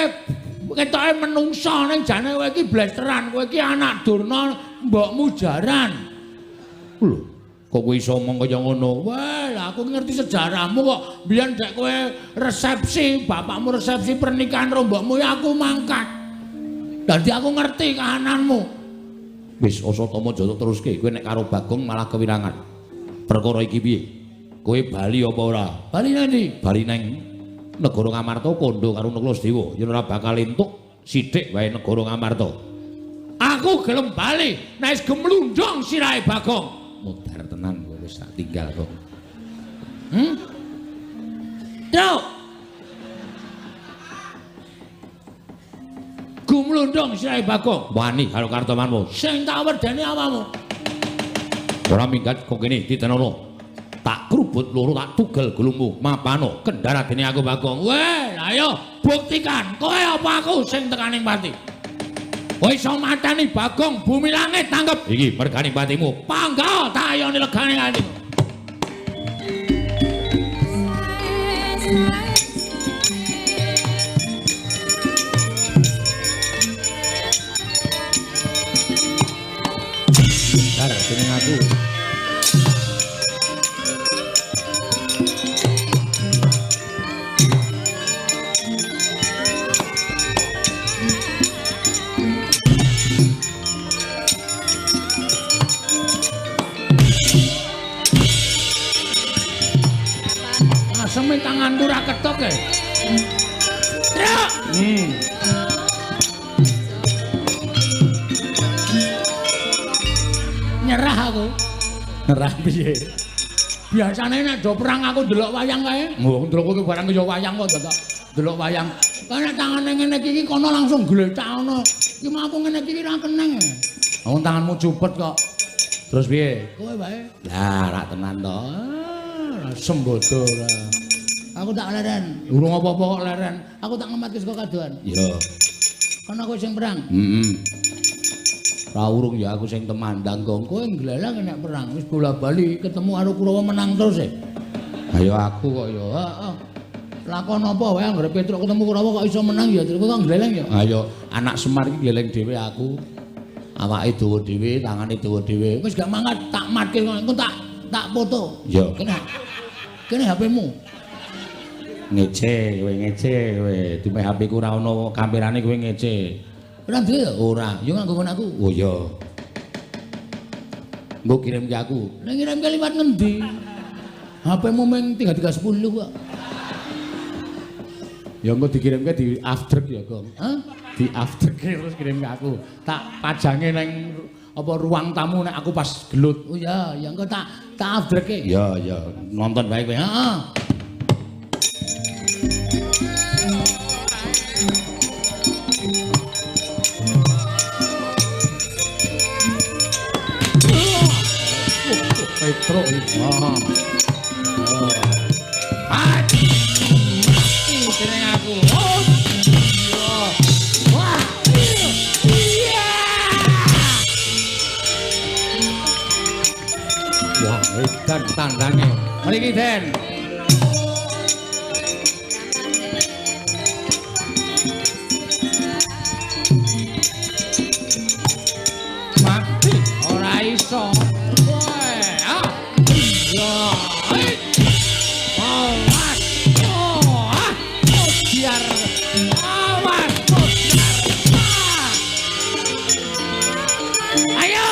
ketoke menungso ning jane kowe iki blesteran, kowe iki anak durna, mbokmu jaran. Lho, kok kowe iso omong kaya ngono? Wah, lah aku ngerti sejarahmu kok. Biyen dek kowe resepsi, bapakmu resepsi pernikahan karo mbokmu ya aku mangkat. Dadi aku ngerti kahananmu. Wis Asatama Jaya teruske, kowe nek karo Bagong malah kewirangan. Perkara iki piye? Kowe bali apa ora? Bali nang ndi? Bali nang negara Ngamarta kandha karo Naklasdewa. Yen ora bakal entuk sithik wae negara Ngamarta. Aku gelem bali, nek wis gemlundung sirahe Bagong. Mudhar tenan kowe wis tak tinggal kok. Truk. Gumlundung sirahe Bagong. Wani karo Kartomarma. Sing tak wedeni awakmu. Ora minggat kok kene ditenono. Tak krubut loro tak tugel gulungmu. Mapano kendara dene aku Bagong. Weh, ayo buktikan kowe apa aku sing tekaning pati. Kowe iso mateni Bagong bumi langit tanggep. Iki mergane patimu. Pangga tak ayoni legane atimu. aku. Aseme tanganku ra ketok e. Truk. Nyerah aku. Nyerah piye? Biasane nek do perang aku delok wayang kae. Wong ndelok kowe barang Ya wayang kok dadak delok wayang. Kaya tangane ngene iki kono langsung gletak ngono. Iki mah aku ngene iki ra keneng. wong tanganmu cupet kok. Terus piye? Kowe wae. Lah, rak tenan to. Sembodo ora. Aku tak leren. Urung apa-apa kok Leren. Aku tak ngematke saka kadohan. Iya. Kono kowe sing perang. Ra urung ya aku sing temandang kok. Kowe nglelang nek perang wis bola-bali ketemu karo Kurawa menang terus e. Ayo aku kok ya. Heeh. Lakon apa wae anggere Petruk ketemu Kurawa kok iso menang ya terus kok nglelang ya. Ayo anak Semar iki gleleng dhewe aku. Awake dawa dhewe, tangane dawa dhewe. Wis gak mangkat tak matke engko tak foto. Iya. Kene HP-mu. Ngece kowe. Dume HP ku ora ono kamerane kowe ngece. Ora duwe ya? Ora. Yo nganggo kon aku. Oh iya. Mbok kirim ke aku. Nek ngirimke liwat ngendi? HP-mu meng 3310 kok. Ya engko dikirimke di afdrek ya, Gong. Hah? Di afdrek terus kirim ke aku. Tak pajange nang apa ruang tamu nek aku pas gelut. Oh ya, ya engko tak afdreke. Ya, nonton bae kowe. Heeh. Petro iki. Jeneng aku. Oh. Wah. Iya. Wah, edan tandane. Mriki, Den. Mati ora iso. Woe, ah. Iya. Awas. Oh, ah. Biar awas. Ah. Ayo.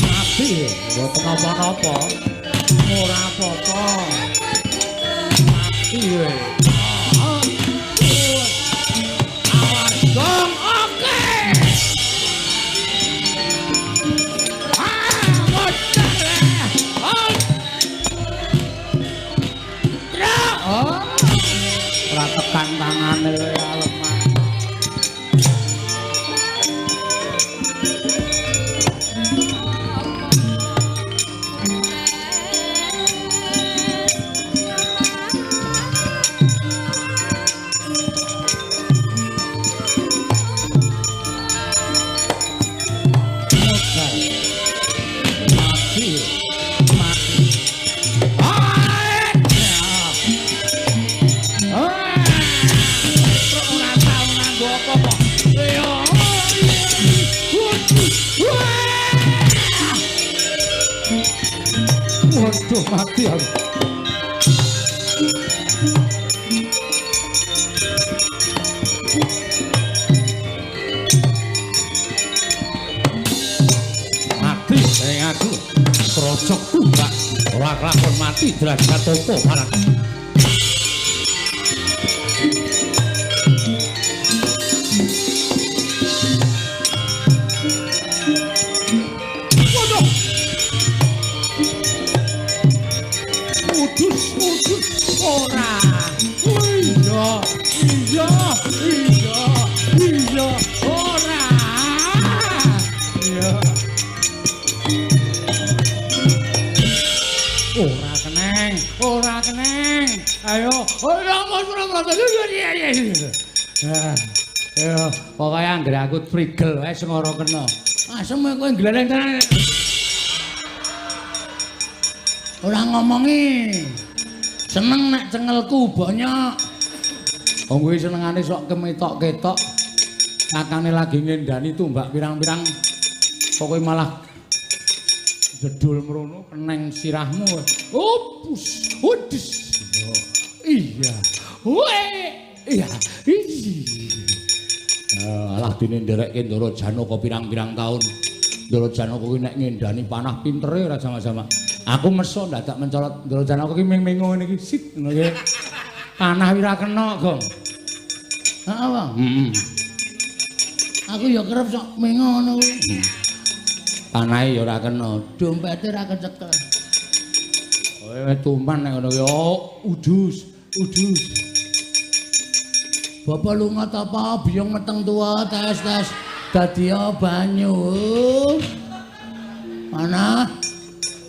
Mati, mboten apa-apa. Ora apa-apa. Mati we. Awas dong, oke. Bocah. Oh. Ora tekan tangane we lemah. Waduh, mati aku. Mati sing aku. Trocok tumbak. Ora kelakon mati derajat topo barang. Ora. Iya. Ora. Iya. Ora keneng. Ayo. Ora Ya, pokoke anggere aku prigel wae sing ora kena. Asem kowe gleleng tenan. Ora ngomongi. Seneng nek cengelku bonyok. Wong kuwi senengane sok kemetok-ketok. Kakane lagi ngendani tumbak pirang-pirang. Pokoke malah jedul mrono keneng sirahmu. Opus, udus. Iya. Weh. Iya. Alah dene nderekke Ndara Janaka pirang-pirang taun. Ndara Janaka kuwi nek ngendani panah pintere ora sama-sama. Aku meso dadak mencolot Ndara Janaka ki ming-mingu ngene iki sit ngono iki. Panah ora kena, Gong. Heeh, Bang. Aku ya kerep sok mingu ngono kuwi. Panahe ya ora kena, dompete ora kecekel. Kowe tumpan nek ngono ki, udus. Bapak lunga ta apa biyong meteng tua tes dadi banyu. Mana?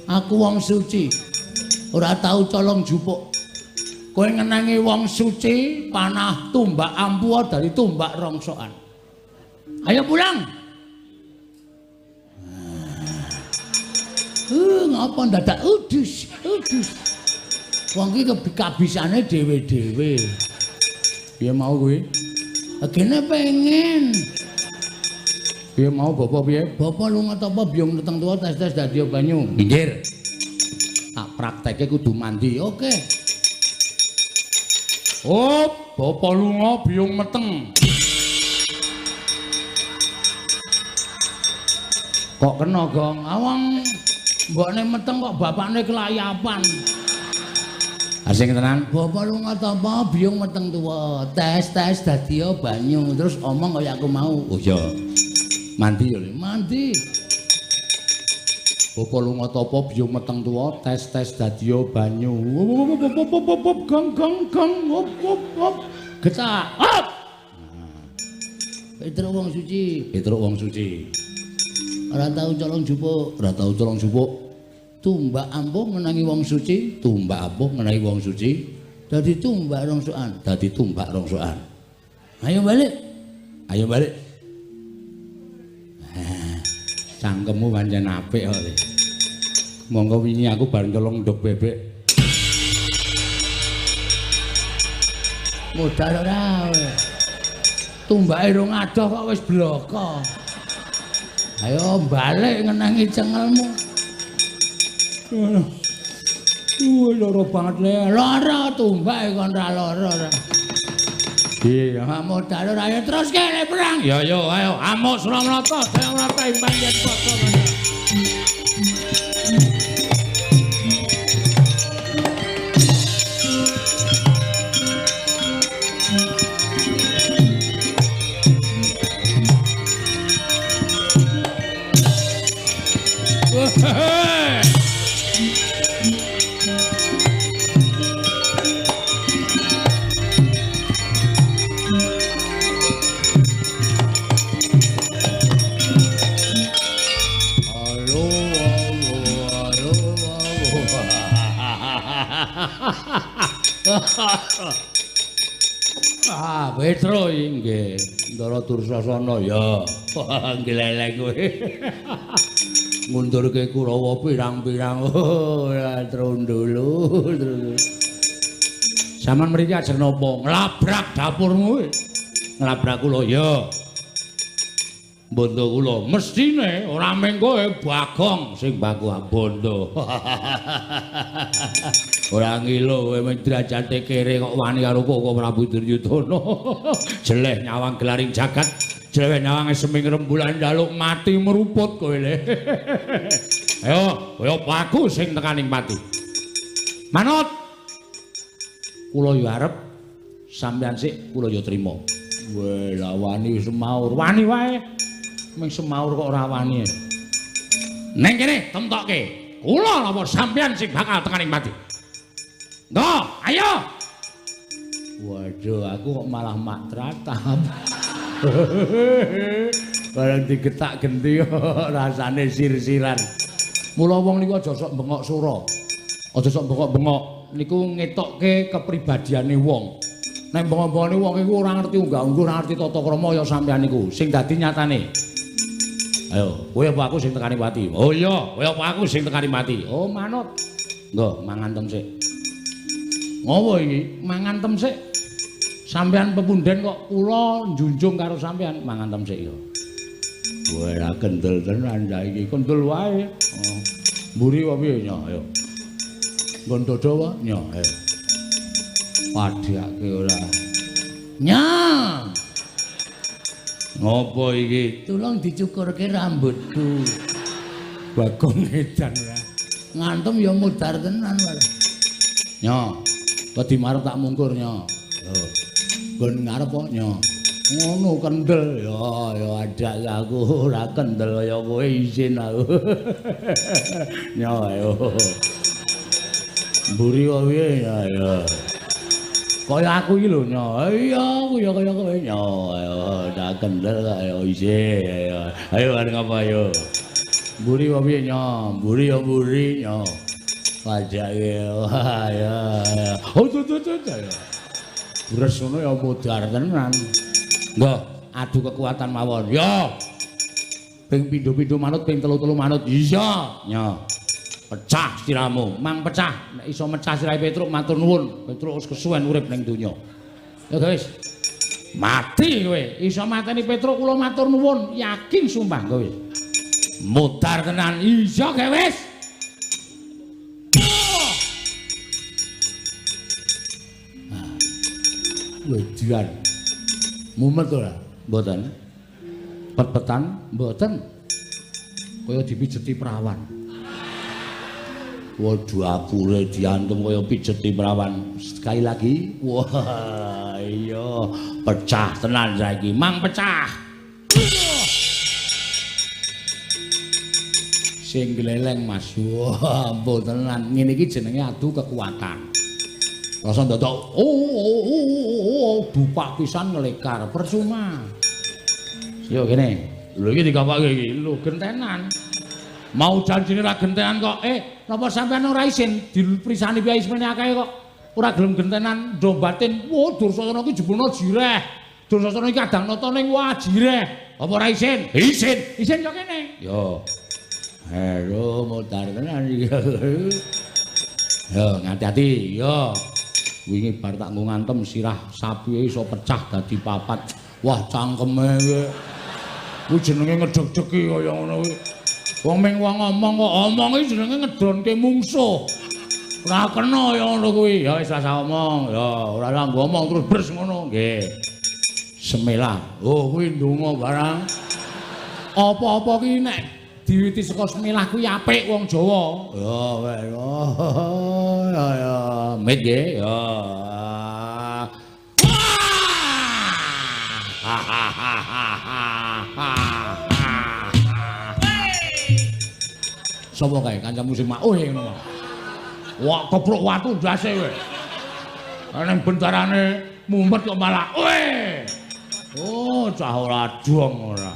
Aku wong suci. Ora tau colong jupuk. Kowe ngenengi wong suci, panah tumbak ampu dari tumbak rongsokan. Ayo pulang. Ngapa dadak udus. Wong iki kabisane dhewe-dhewe. Piye mau kuwi? Agene pengen. Piye mau bapak piye? Bapak lunga ta apa biyong meteng tua tes dadi banyu. Pinggir. Tak prakteke kudu mandi. Oke. Bapak lunga biyong meteng. Kok kena, Gong? Awang mbokne meteng kok bapakne kelayapan. Asing tenan. Bapak lunga ta apa biyong meteng tuwa. Tes dadi banyu. Terus omong kaya aku mau. Oh iya. Mandi ya, mandi. Bapak lunga ta apa biyong meteng tuwa. Tes dadi banyu. Gang. Getak. Hop. Petruk wong suci. Ora tau colong jupuk. Tumbak ampuh ngenangi wong suci, dadi tumbak rongsokan. Ayo balik. Cangkemmu pancen apik kok. Monggo wingi aku bar nyolong ndok bebek. Modal ora. Tumbake rong adoh kok wis bloko. Ayo balik ngenangi cengelmu. Loro banget le. Lara tumbak kon ra lara. Iya, modal ora ayo terus kene perang. Ya yo ayo amuk Suramrata, Suramrata imbang yen padha. Petro inggih Ndara Dursasana ya. Gleleng kowe. Mundurke Kurawa pirang-pirang. Trondolo. Saman mriki ajeng napa? Nglabrak dapurmu kowe. Nglabrak kula ya. Bondo kula mestine ora mung kowe Bagong sing baku bondo. Ora ngilo kowe mung derajate kere kok wani karo Koko Prabu Duryudana. Jeleh nyawang gelaring jagat, jeleh nyawang seming rembulan jaluk mati meruput kowe le. Ayo, kaya aku sing tekaning pati. Manut. Kula yo arep sampeyan sik kula yo trima. Weh, la wani semaur, wani wae. Ming semaur kok ora wani. Neng kene temtokke. Kula napa sampeyan sing bakal tekaning pati. Nggo, ayo. Waduh, aku kok malah mak tratap. Bareng digetak genti rasane sir-siran. Mula wong niku aja sok bengok sura. Aja sok bengok-bengok niku ngetokke kepribadiane wong. Nek bengok-bengokne wong iku ora ngerti unggah-ungguh, ora ngerti tata krama ya sampeyan niku sing dadi nyatane. Ayo, kowe apa aku sing tekani pati? Oh iya, kowe apa aku sing tekani pati? Oh manut. Nggo, mangan temsik. Ngopo iki? Mangan temsik. Sampeyan pepunden kok kula njunjung karo sampeyan mangan temsik ya. Kowe ora kendel tenan saiki, kendel wae. Oh. Mburi wae piye nyo, ayo. Nggon dodo wae nyo, ayo. Padhake ora. Nya. Ngopo iki? Tulung dicukurke rambutku. Bagong edan ora. Ngantem ya mudar tenan wae. Nyo, wedi marep tak mungkur nyo. Lho. Nggon ngarep kok nyo. Ngono kendel ya adak aku ora kendel kaya kowe isin aku. Nyo ayo. Mburi kok piye ya. Kaya aku iki lho nyo. Iya aku ya kaya kowe nyo. Ayo dak kendel kaya isin. Ayo arep apa ayo. Mburi kok piye nyo. Mburi ya mburi nyo. Pajake wah ya. Oh tuh ya. Bures ngono ya mudar tenan. Nggo, adu kekuatan mawon. Yo. Ping pindho-pindho manut, ping telu-telu manut. Iya, nyo. Pecah siramu, mang pecah. Nek iso mecah sirahe Petruk matur nuwun. Petruk wis kesuwen urip ning donya. Ya guys. Mati kowe. Iso mateni Petruk kula matur nuwun, yakin sumpah kowe. Mudar tenan. Iya, guys. Wedian. Mumet ora? Mboten. Pet-petan? Mboten. Kaya dipijeti perawan. Waduh apure diantem kaya pijeti perawan. Sekali lagi. Wah, iya. Pecah tenan saiki. Mang pecah. Sing gleleng Mas. Wah, mboten tenan. Ngene iki jenenge adu kekuatan. Rasa dadak dupak pisan ngelekar percuma. Yo kene. Lho iki dikapake iki. Lho gentenan. Mau janjine ra gentenan kok. Napa sampean ora isin diprisani piye ismene akeh kok. Ora gelem gentenan ndo batin. Wah, Dursasana iki jebulna jireh. Dursasana iki kadang nata ning wah jireh. Apa ora isin? Isin. Isin yo kene. Yo. Halo, mutar tenan iki. Yo, ngati-ati. Yo. Wingi bar tak nggo ngantem sirah sapi iso pecah dadi papat. Wah, cangkeme kowe. Kuwi jenenge ngedeg-degi kaya ngono kuwi. Wong ming wong ngomong kok omong iki jenenge ngedonke mungsuh. Ora kena ya ngono kuwi. Ya wis rasa omong. Ya ora lah ngomong terus bres ngono. Nggih. Semela. Oh, kuwi ndonga barang. Apa-apa ki nek diwiti saka semelah kuwi apik wong Jawa. Ya wis. Ya mit nggih. Ya. Sapa kae kancamu sing mak ngono. Wah, kepruk watu ndase kowe. Nang bentarane mumet kok malah. Oh, cah ora dong ora.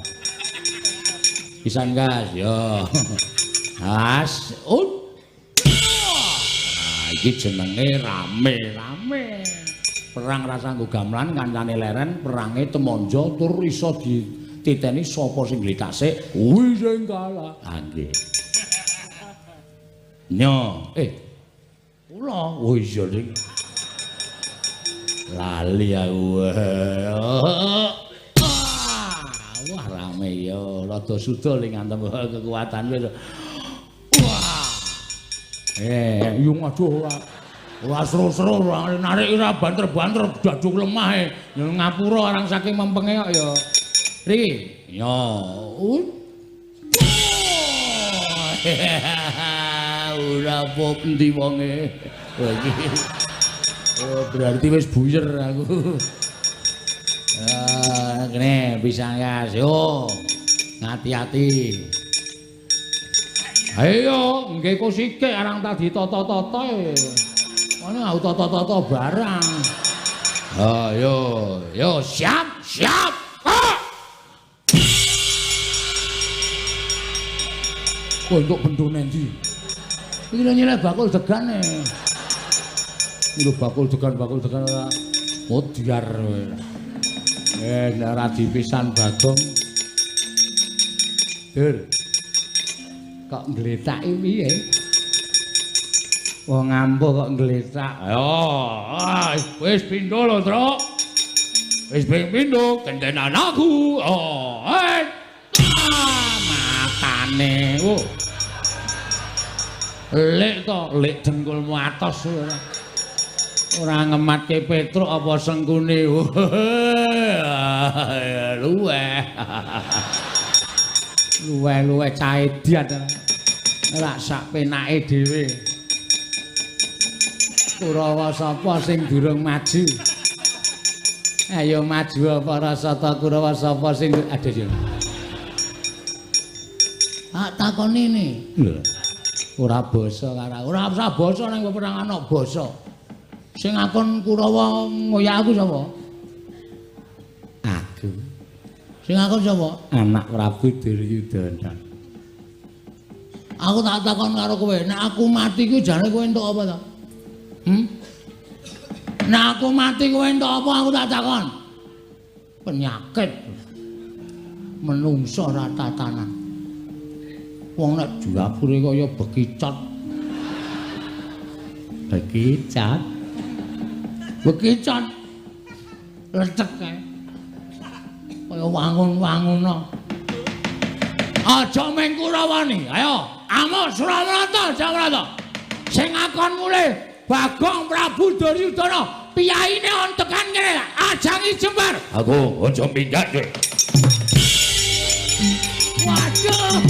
Pisan gas, yo. Has, iki jenenge rame-rame. Perang rasa nggo gamelan kancane leren, perange temonjo tur iso dititeni sapa sing gletake, kuwi sing kalah. Ah nggih. Nyo, kula, oh iya ning. Lali aku. Wah rame ya, rada sudul ning ngantem kekuatan wis. Wah. Yung aduh ora seru-seru narik ora banter-banter dadung lemah ngapura arang saking mempenge kok ya. Riki, ya. Ora apa endi wonge. Oh, berarti wis buyer aku. Kene pisang gas yo. Hati-hati. Ayo, nggih ku sikik arang tak ditata-tata e. Ngono aku tata-tata barang. Yo, siap. Kok untuk bendone ndi? Iki lho nyeleh bakul degane. Lho bakul degan ora. Oh diar kowe. Nek ora dipisan Bagong. Dur. Kok ngletaki piye? Wong ampuh kok nglesak. Ayo, wis pindho lho, Truk. Wis pindho kentenan aku. Oh, matane. Oh. Lek to, lek dengkulmu atos ora. Ora ngematke Petruk apa sengkune. Luweh. Luweh caedian. Ora sak penake dhewe. Kurawa sapa sing durung maju? Ayo maju apa Rasata Kurawa sapa sing aduh yo. Tak takoni ne. Lho. Ora basa karo ora usah basa ning perang ana basa. Sing ngakon Kurawa ngoyak aku sapa? Aku. Sing ngakon sapa? Anak Prabu Duryudana. Aku tak takon karo kowe, nek aku mati ku jane kowe entuk apa to? Nek aku mati kowe entuk apa aku tak takon? Penyakit. Menungso ra tatanan. Wong nek jurapure kaya bekicot. Bekicot. Bekicot. Lecek kae. Kaya wangun-wanguna. Aja meng Kurawani. Ayo, Amo Suramarata, Jamrata. Sing ngakon mulih Bagong Prabu Duryudana, piyaine on tekan kene, ajangi jembar. Aku aja minggat kowe. Waduh.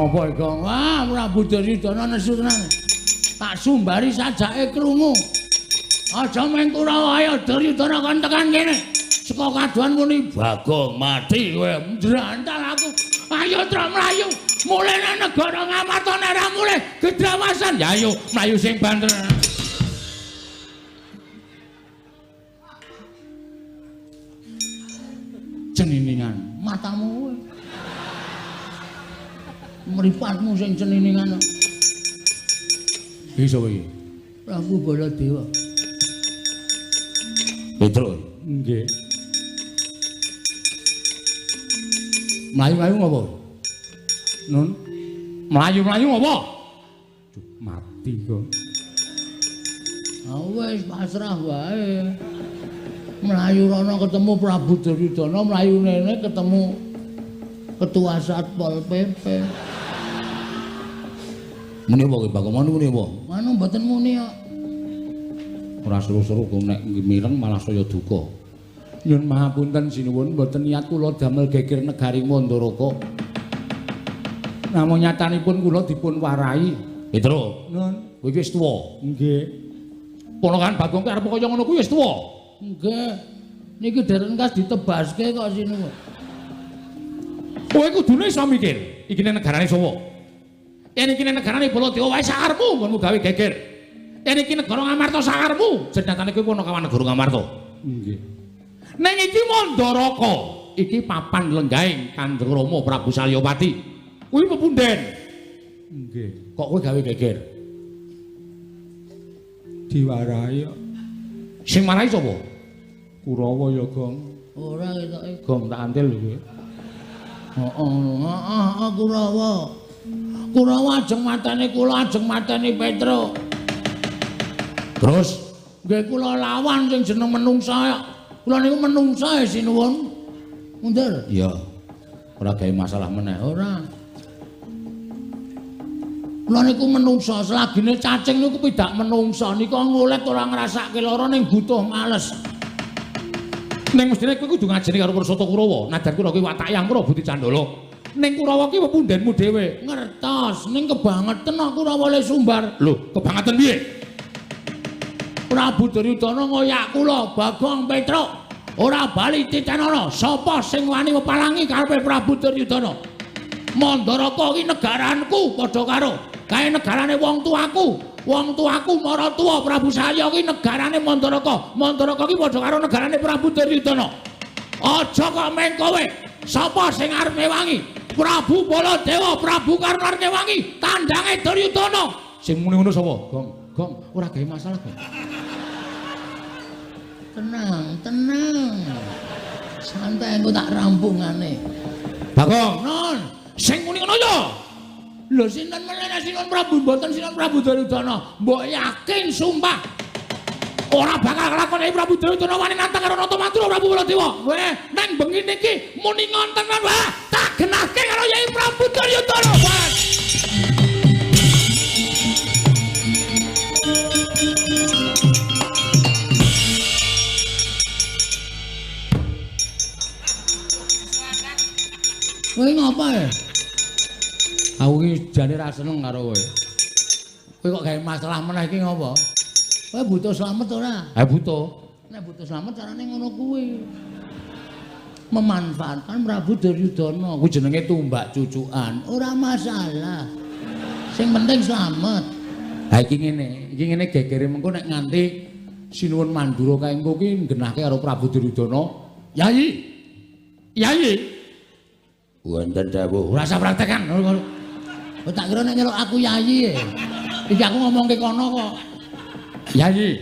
Apa iku? Wah, Prabu Duryudana nesu tenan. Tak sumbari sajake krungu. Aja meng Kurawa, ayo Duryudana kon tekan kene. Saka kaduan muni Bagong mati kowe ndrantal aku. Ayo Tru mlayu. Mulih nang negara Ngamarta nek ora mulih gedrawasan. Ya ayo mlayu sing banter. Ceniningan matamu kowe. Mripatmu sing ceniningan. Iki sapa iki? Prabu Baladewa. Petruk. Nggih. Mlayu-mlayu ngopo? Nun. Mlayu-mlayu ngopo? Mati kok. Ah wis pasrah wae. Mlayu rono ketemu Prabu Duryudana, mlayu nene ketemu Ketua Satpol PP. Muni apa kowe Bagong muni apa? Manu mboten muni kok. Ora seru-seru kok nek mireng malah saya duka. Nyun mahapunten sinuwun mboten niat kula damel geger negari Mandaraka. Namung nyatanipun kula dipun warai. Petruk. Nun, kowe wis tuwa. Nggih. Ponakan Bagong arep kaya ngono kuwi wis tuwa. Nggih. Niki dereng kas ditebaske kok sinuwun. Kowe kudune iso mikir, iki negarane sapa? Yen iki negarane Baladewa wae sakarepmu nggonmu gawe geger. Yen iki negara Ngamarta sakarepmu, jenatane kowe ana kawan negara Ngamarta. Nggih. Ning iki Mandaraka, iki papan lenggahing Kanjeng Rama Prabu Salyapati. Kuwi pepunden. Nggih. Kok kowe gawe geger? Diwarai kok. Sing marai sapa? Kurawa ya, Gong. Ora ketoke. Gong tak antil lho kowe. Heeh, Kurawa. Kurawa ajeng mateni kula, ajeng mateni Petruk. Terus nggih kula lawan sing jeneng menungsa. Kula niku menungsa sinuwun. Mundur. Iya. Ora gawe masalah meneh. Ora. Kula niku menungsa, selagine cacing niku pidak menungsa. Nika ngulet ora ngrasake lara ning butuh males. Ning mestine kowe kudu ngajeni karo Pursata Kurawa. Nadan kula kuwi watak yang Prabu Candala. Ning Kurawa ki pepundenmu dhewe. Ngertos, ning kebangetan Kurawa le sumbar. Lho, kebangetan piye? Prabu Duryudana ngoyak kula Bagong Petruk ora bali titenana sapa sing wani mepalangi karepe Prabu Duryudana. Mandaraka iki negaranku padha karo kae negarane wong tuaku. Wong tuaku Maratuwa Prabu Salya iki negarane Mandaraka. Mandaraka iki padha karo negarane Prabu Duryudana. Aja kok meng kowe. Sapa sing arep ngewangi? Prabu Baladewa, Prabu Karna ngewangi tandange Duryudana. Sing muni ngono sapa? Gong, ora gawe masalah, Gong. Tenang. Santai engko tak rampungane. Bagong, non. Sing muni ngono ya. Lho sinten meneh Sinuwun Prabu mboten Sinuwun Prabu Duryudana. Mbok yakin sumpah ora bakal kelakoni Prabu Duryudana wani nantang karo Natamantura Prabu Baladewa. Weh, nang bengi niki muni ngonten wae tak genahke karo Yai Prabu Duryudana. Kowe ngapa ya? Aku iki jane ra seneng karo kowe. Kowe kok gawe masalah meneh iki ngapa? Kowe butuh slamet ora? Butuh. Nek butuh slamet carane ngono kuwi. Memanfaatkan Prabu Duryudana. Kuwi jenenge tumbak cucukan. Ora masalah. Sing penting slamet. Ha iki ngene gegere mengko nek nganti Sinuwun Mandura kae engko ki nggenahke karo Prabu Duryudana. Yai. Wonten dawuh. Ora usah praktekan. Kok tak kira nek nyeluk aku Yai. Iki aku ngomongke kono kok. Yai,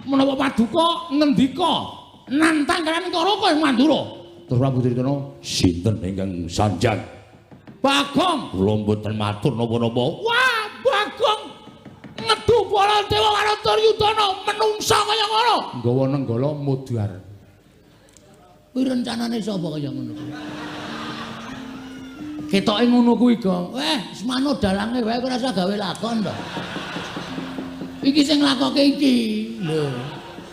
menapa paduka ngendika nantang kalian Karaka ing Mandura? Terus Prabu Duryudana, sinten ingkang sanjang? Bagong, kula mboten matur napa-napa. Wah, Bagong ngedu Baladewa karo Duryudana menungsa kaya ngono. Nggawa nenggala mudhar. Kuwi rencanane sapa kaya ngono kuwi? Ketoke ngono kuwi, Gong. Semano dalange wae ora usah gawe lakon to. Iki sing nglakokke iki. Lho.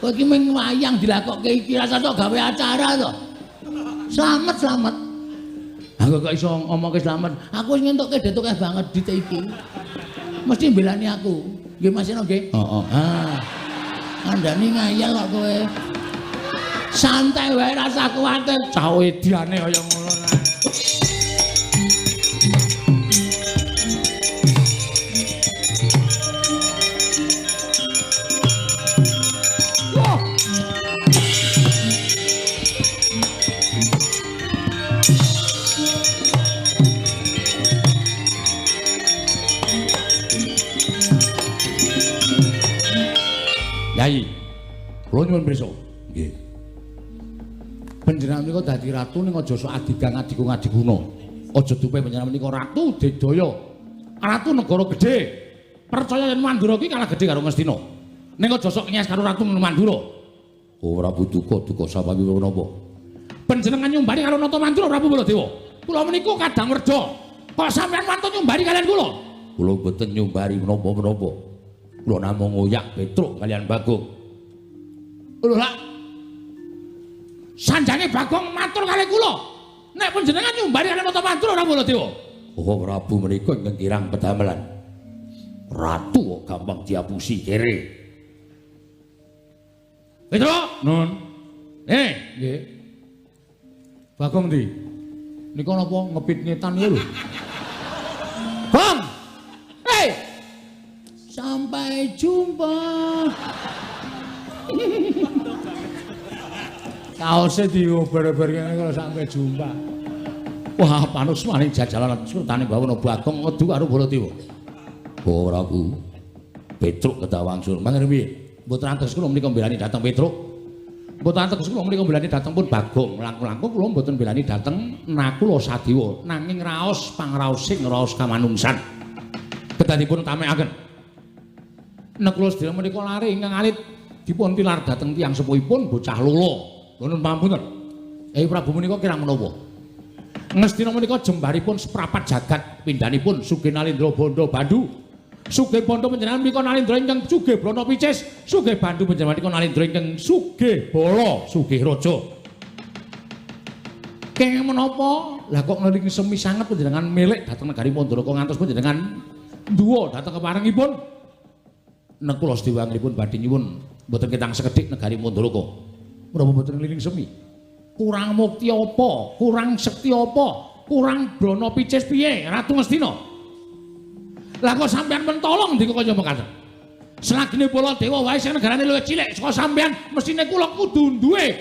Kowe iki mung wayang dilakokke iki, rasa tok gawe acara to. Slamet. Aku kok iso ngomongke slamet. Aku wis ngentukke detuke banget dite iki. Mesti mbelani aku. Nggih Mas Eno nggih? Heeh. Andani ngayal kok kowe. Santai wae rasa kuwatir. Cah wedane kaya ngono. Yai, kula nyuwun pirsa. Nggih. Panjenengan menika dadi ratu ning aja sok adigang adiguna. Aja dupe panjenengan menika ratu Dedaya. Ratu negara gedhe. Percaya yen Mandura iki kalah gedhe karo Ngastina. Ning aja sok nyes karo ratu Mandura. Ora butuh duka sababi menapa. Panjenengan nyumbari karo Natamantura Prabu Baladewa. Kula menika kadang werda. Kok sampeyan mantun nyumbari kalian kula? Kula boten nyumbari menapa-menapa. Kula namung ngoyak Petruk kalian Bagong. Lho lak. Sanjange Bagong matur kalih kula. Nek panjenengan nyumbari kalian Natamantura Prabu Baladewa. Oh Prabu menika ingkang kirang pedamelan. Ratu kok gampang diapusi kere. Petruk, nun. Nggih. Bagong ndi? Nika napa ngepit ngetan ya lho. Bang. Sampai jumpa. Kaose diober-ober ngene kalau sampai jumpa. Wah, panus maning jajalan Sultane Bawana Bagong ngedu karo Baladewa. Oh, Prabu. Petruk kedah wangsul. Mangke piye? Mboten antes kula menika mbelani dhateng Petruk. Mboten antes kula menika mbelani dhateng pun Bagong. Langkung-langkung kula mboten mbelani dhateng Nakula Sadewa. Nanging raos pangraosing raos kamanungsan. Kedadipun tamekaken. Nek kula sedaya menika lari ingkang alit dipun tilar dhateng tiyang sepuhipun bocah lolo. Nuwun pampunten. Prabu menika kirang menapa? Ngastina menika jembaripun seprapat jagat pindhanipun Sugih Nalindra Banda Bandu. Sugih Banda panjenengan menika Nalindra ingkang sugih Brana Picis. Sugih Bandu panjenengan menika Nalindra ingkang sugih Bala sugih raja. Kenging menapa? Lah kok ngeling semi sanget panjenengan milik dhateng negari Mandaraka ngantos panjenengan duwa dhateng keparengipun? nek kula Sedewa ngripun badhe nyuwun mboten ketang sekedhik negari Mandalaka. Menapa mboten ngliling semi? Kurang mukti apa? Kurang sekti apa? Kurang brana picis piye Ratu Ngastina? Lah kok sampean mentolong ndika kaya mekaten? Selagine Baladewa wae sing negarane luwih cilik saka sampean mestine kula kudu duwe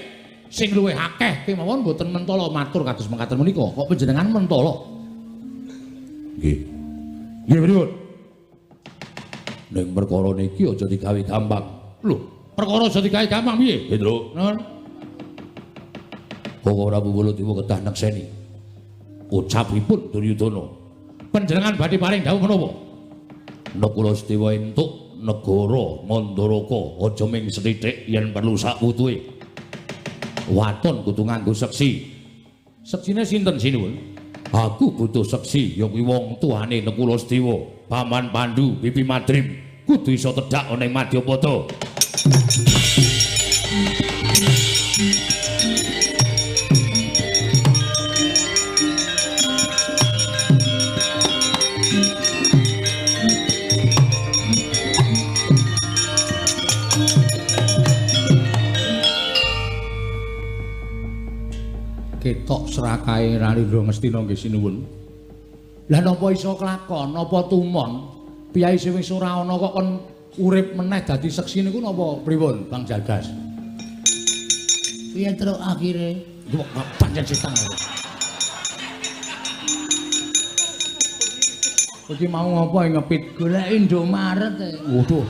sing luwih akeh kemawon mboten mentolo matur kados mekaten menika. Kok panjenengan mentolo? Nggih. Nggih pripun? Ning perkara niki aja digawe gampang. Lho, perkara aja digawe gampang piye? Hendro. Nun. Kok ora Baladewa kedah nekseni. Ucapipun Duryudana. Panjenengan badhe paring dawuh menapa? Nek kula Sedewa entuk negara Mandalaka aja ming sethithik yen perlu sak wutuhe. Waton kudu nganggo seksi. Seksine sinten sinuwun? Aku butuh seksi ya kuwi wong tuane Nekula Sedewa, Paman Pandhu, Bibi Madrim kudu iso tedhak ana ing Madyapada. Ketok serakahe Ralindra Ngastina nggih sinuwun. Lah napa iso kelakon, napa tumon? Piyai sing wis ora ana kok kon urip meneh dadi seksi niku napa pripun, Bang Jagas? Piye terus akhire? Kok pancen setan. Iki mau ngapa ngepit golek Indomaret e. Waduh.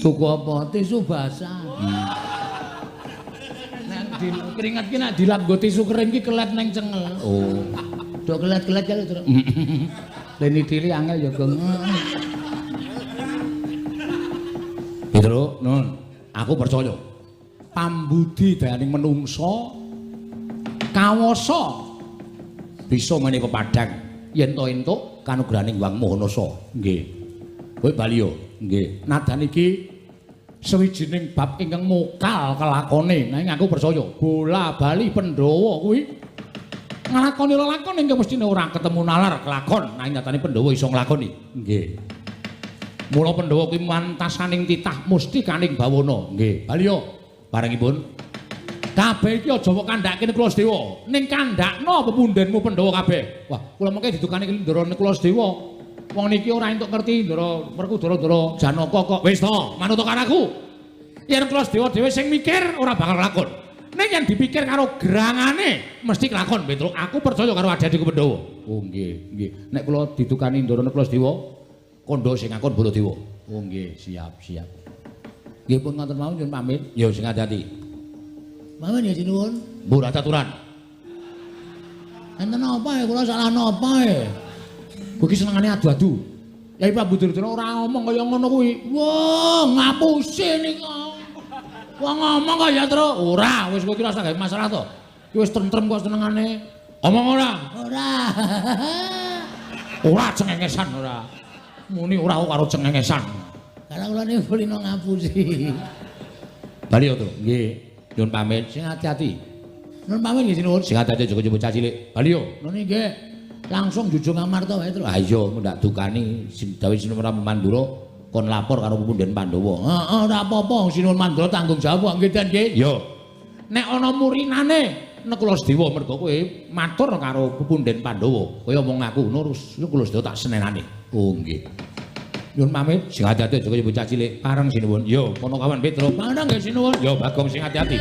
Tuku apa? Tisu basah. Keringat ki nek dilap nggo tisu kering ki kelet nang cengel. Oh. Do kelet-kelet ya lho. Leni diri angel ya, Gong. Pedro, nun, aku percaya. Pambudi dayaning menungsa kawasa bisa mene pepadang yen to entuk kanugrahaning Wang Mahanasa. Nggih. Kowe bali yo. Nggih. Nadan iki sawijining bab ingkang mokal kelakone nanging aku percaya bola bali Pandhawa kuwi nglakoni lelakon ingkang mestine ora ketemu nalar kelakon nanging nyatane Pandhawa iso nglakoni. Nggih. Mula Pandhawa kuwi mantasaning titah musti kaning bawana. Nggih. Bali yo barengipun kabeh iki aja kok kandhake Nekula Sedewa ning kandhakno pepundhenmu Pandhawa kabeh. Wah, kula mengke didukani Ndara Nekula Sedewa. Wong niki ora entuk ngerti Ndara Werkudara Janaka kok. Wis to, manut karo aku. Yen Nekula Sedewa dhewe sing mikir ora bakal lakon. Ning yen dipikir karo gerangane mesti kelakon, Petruk. Aku percaya karo adatiku Pandhawa. Oh nggih, nggih. Nek kula didukani Ndara Nekula Sedewa, kandha sing ngakon Baladewa. Oh nggih, siap, siap. Nggih pun ngoten mawon nyuwun pamit. Ya sing ati-ati. Mawon ya sinuwun. Mbur aturan. Enten apa ya kula salah napa ya? Kuwi senengane adu-adu. Yai Prabu Duryudana ora ngomong kaya ngono kuwi. Wah, ngapusi niku. Wong ngomong kaya terus ora, wis kowe iki ora usah gawe masalah to. Ki wis tentrem kok senengane. Omong ora? Ora. Ora cengengesan ora. Muni ora karo cengengesan. Karena kula niku kulino ngapusi. Bali yo to. Nggih. Nyuwun pamit, sing ati-ati. Nyuwun pamit nggih sinuwun. Sing ati-ati aja bocah cilik. Bali yo. Nggih nggih. Langsung jujung amarta wae terus. Ah iya, ndak dukani dawuh Sinuwun Mandura kon lapor karo Pepundhen Pandhawa. Heeh, ora apa-apa, Sinuwun Mandura tanggung jawab nggih Den nggih. Yo. Nek ana murinane Nekula Sedewa mergo kowe matur karo Pepundhen Pandhawa. Kaya omong aku ngono terus Nekula Sedewa tak senenane. Oh nggih. Nyuwun pamit, sing ati-ati aja kaya bocah cilik. Pareng Sinuwun. Yo, kono kawan Petro. Pareng nggih Sinuwun. Yo Bagong sing ati-ati.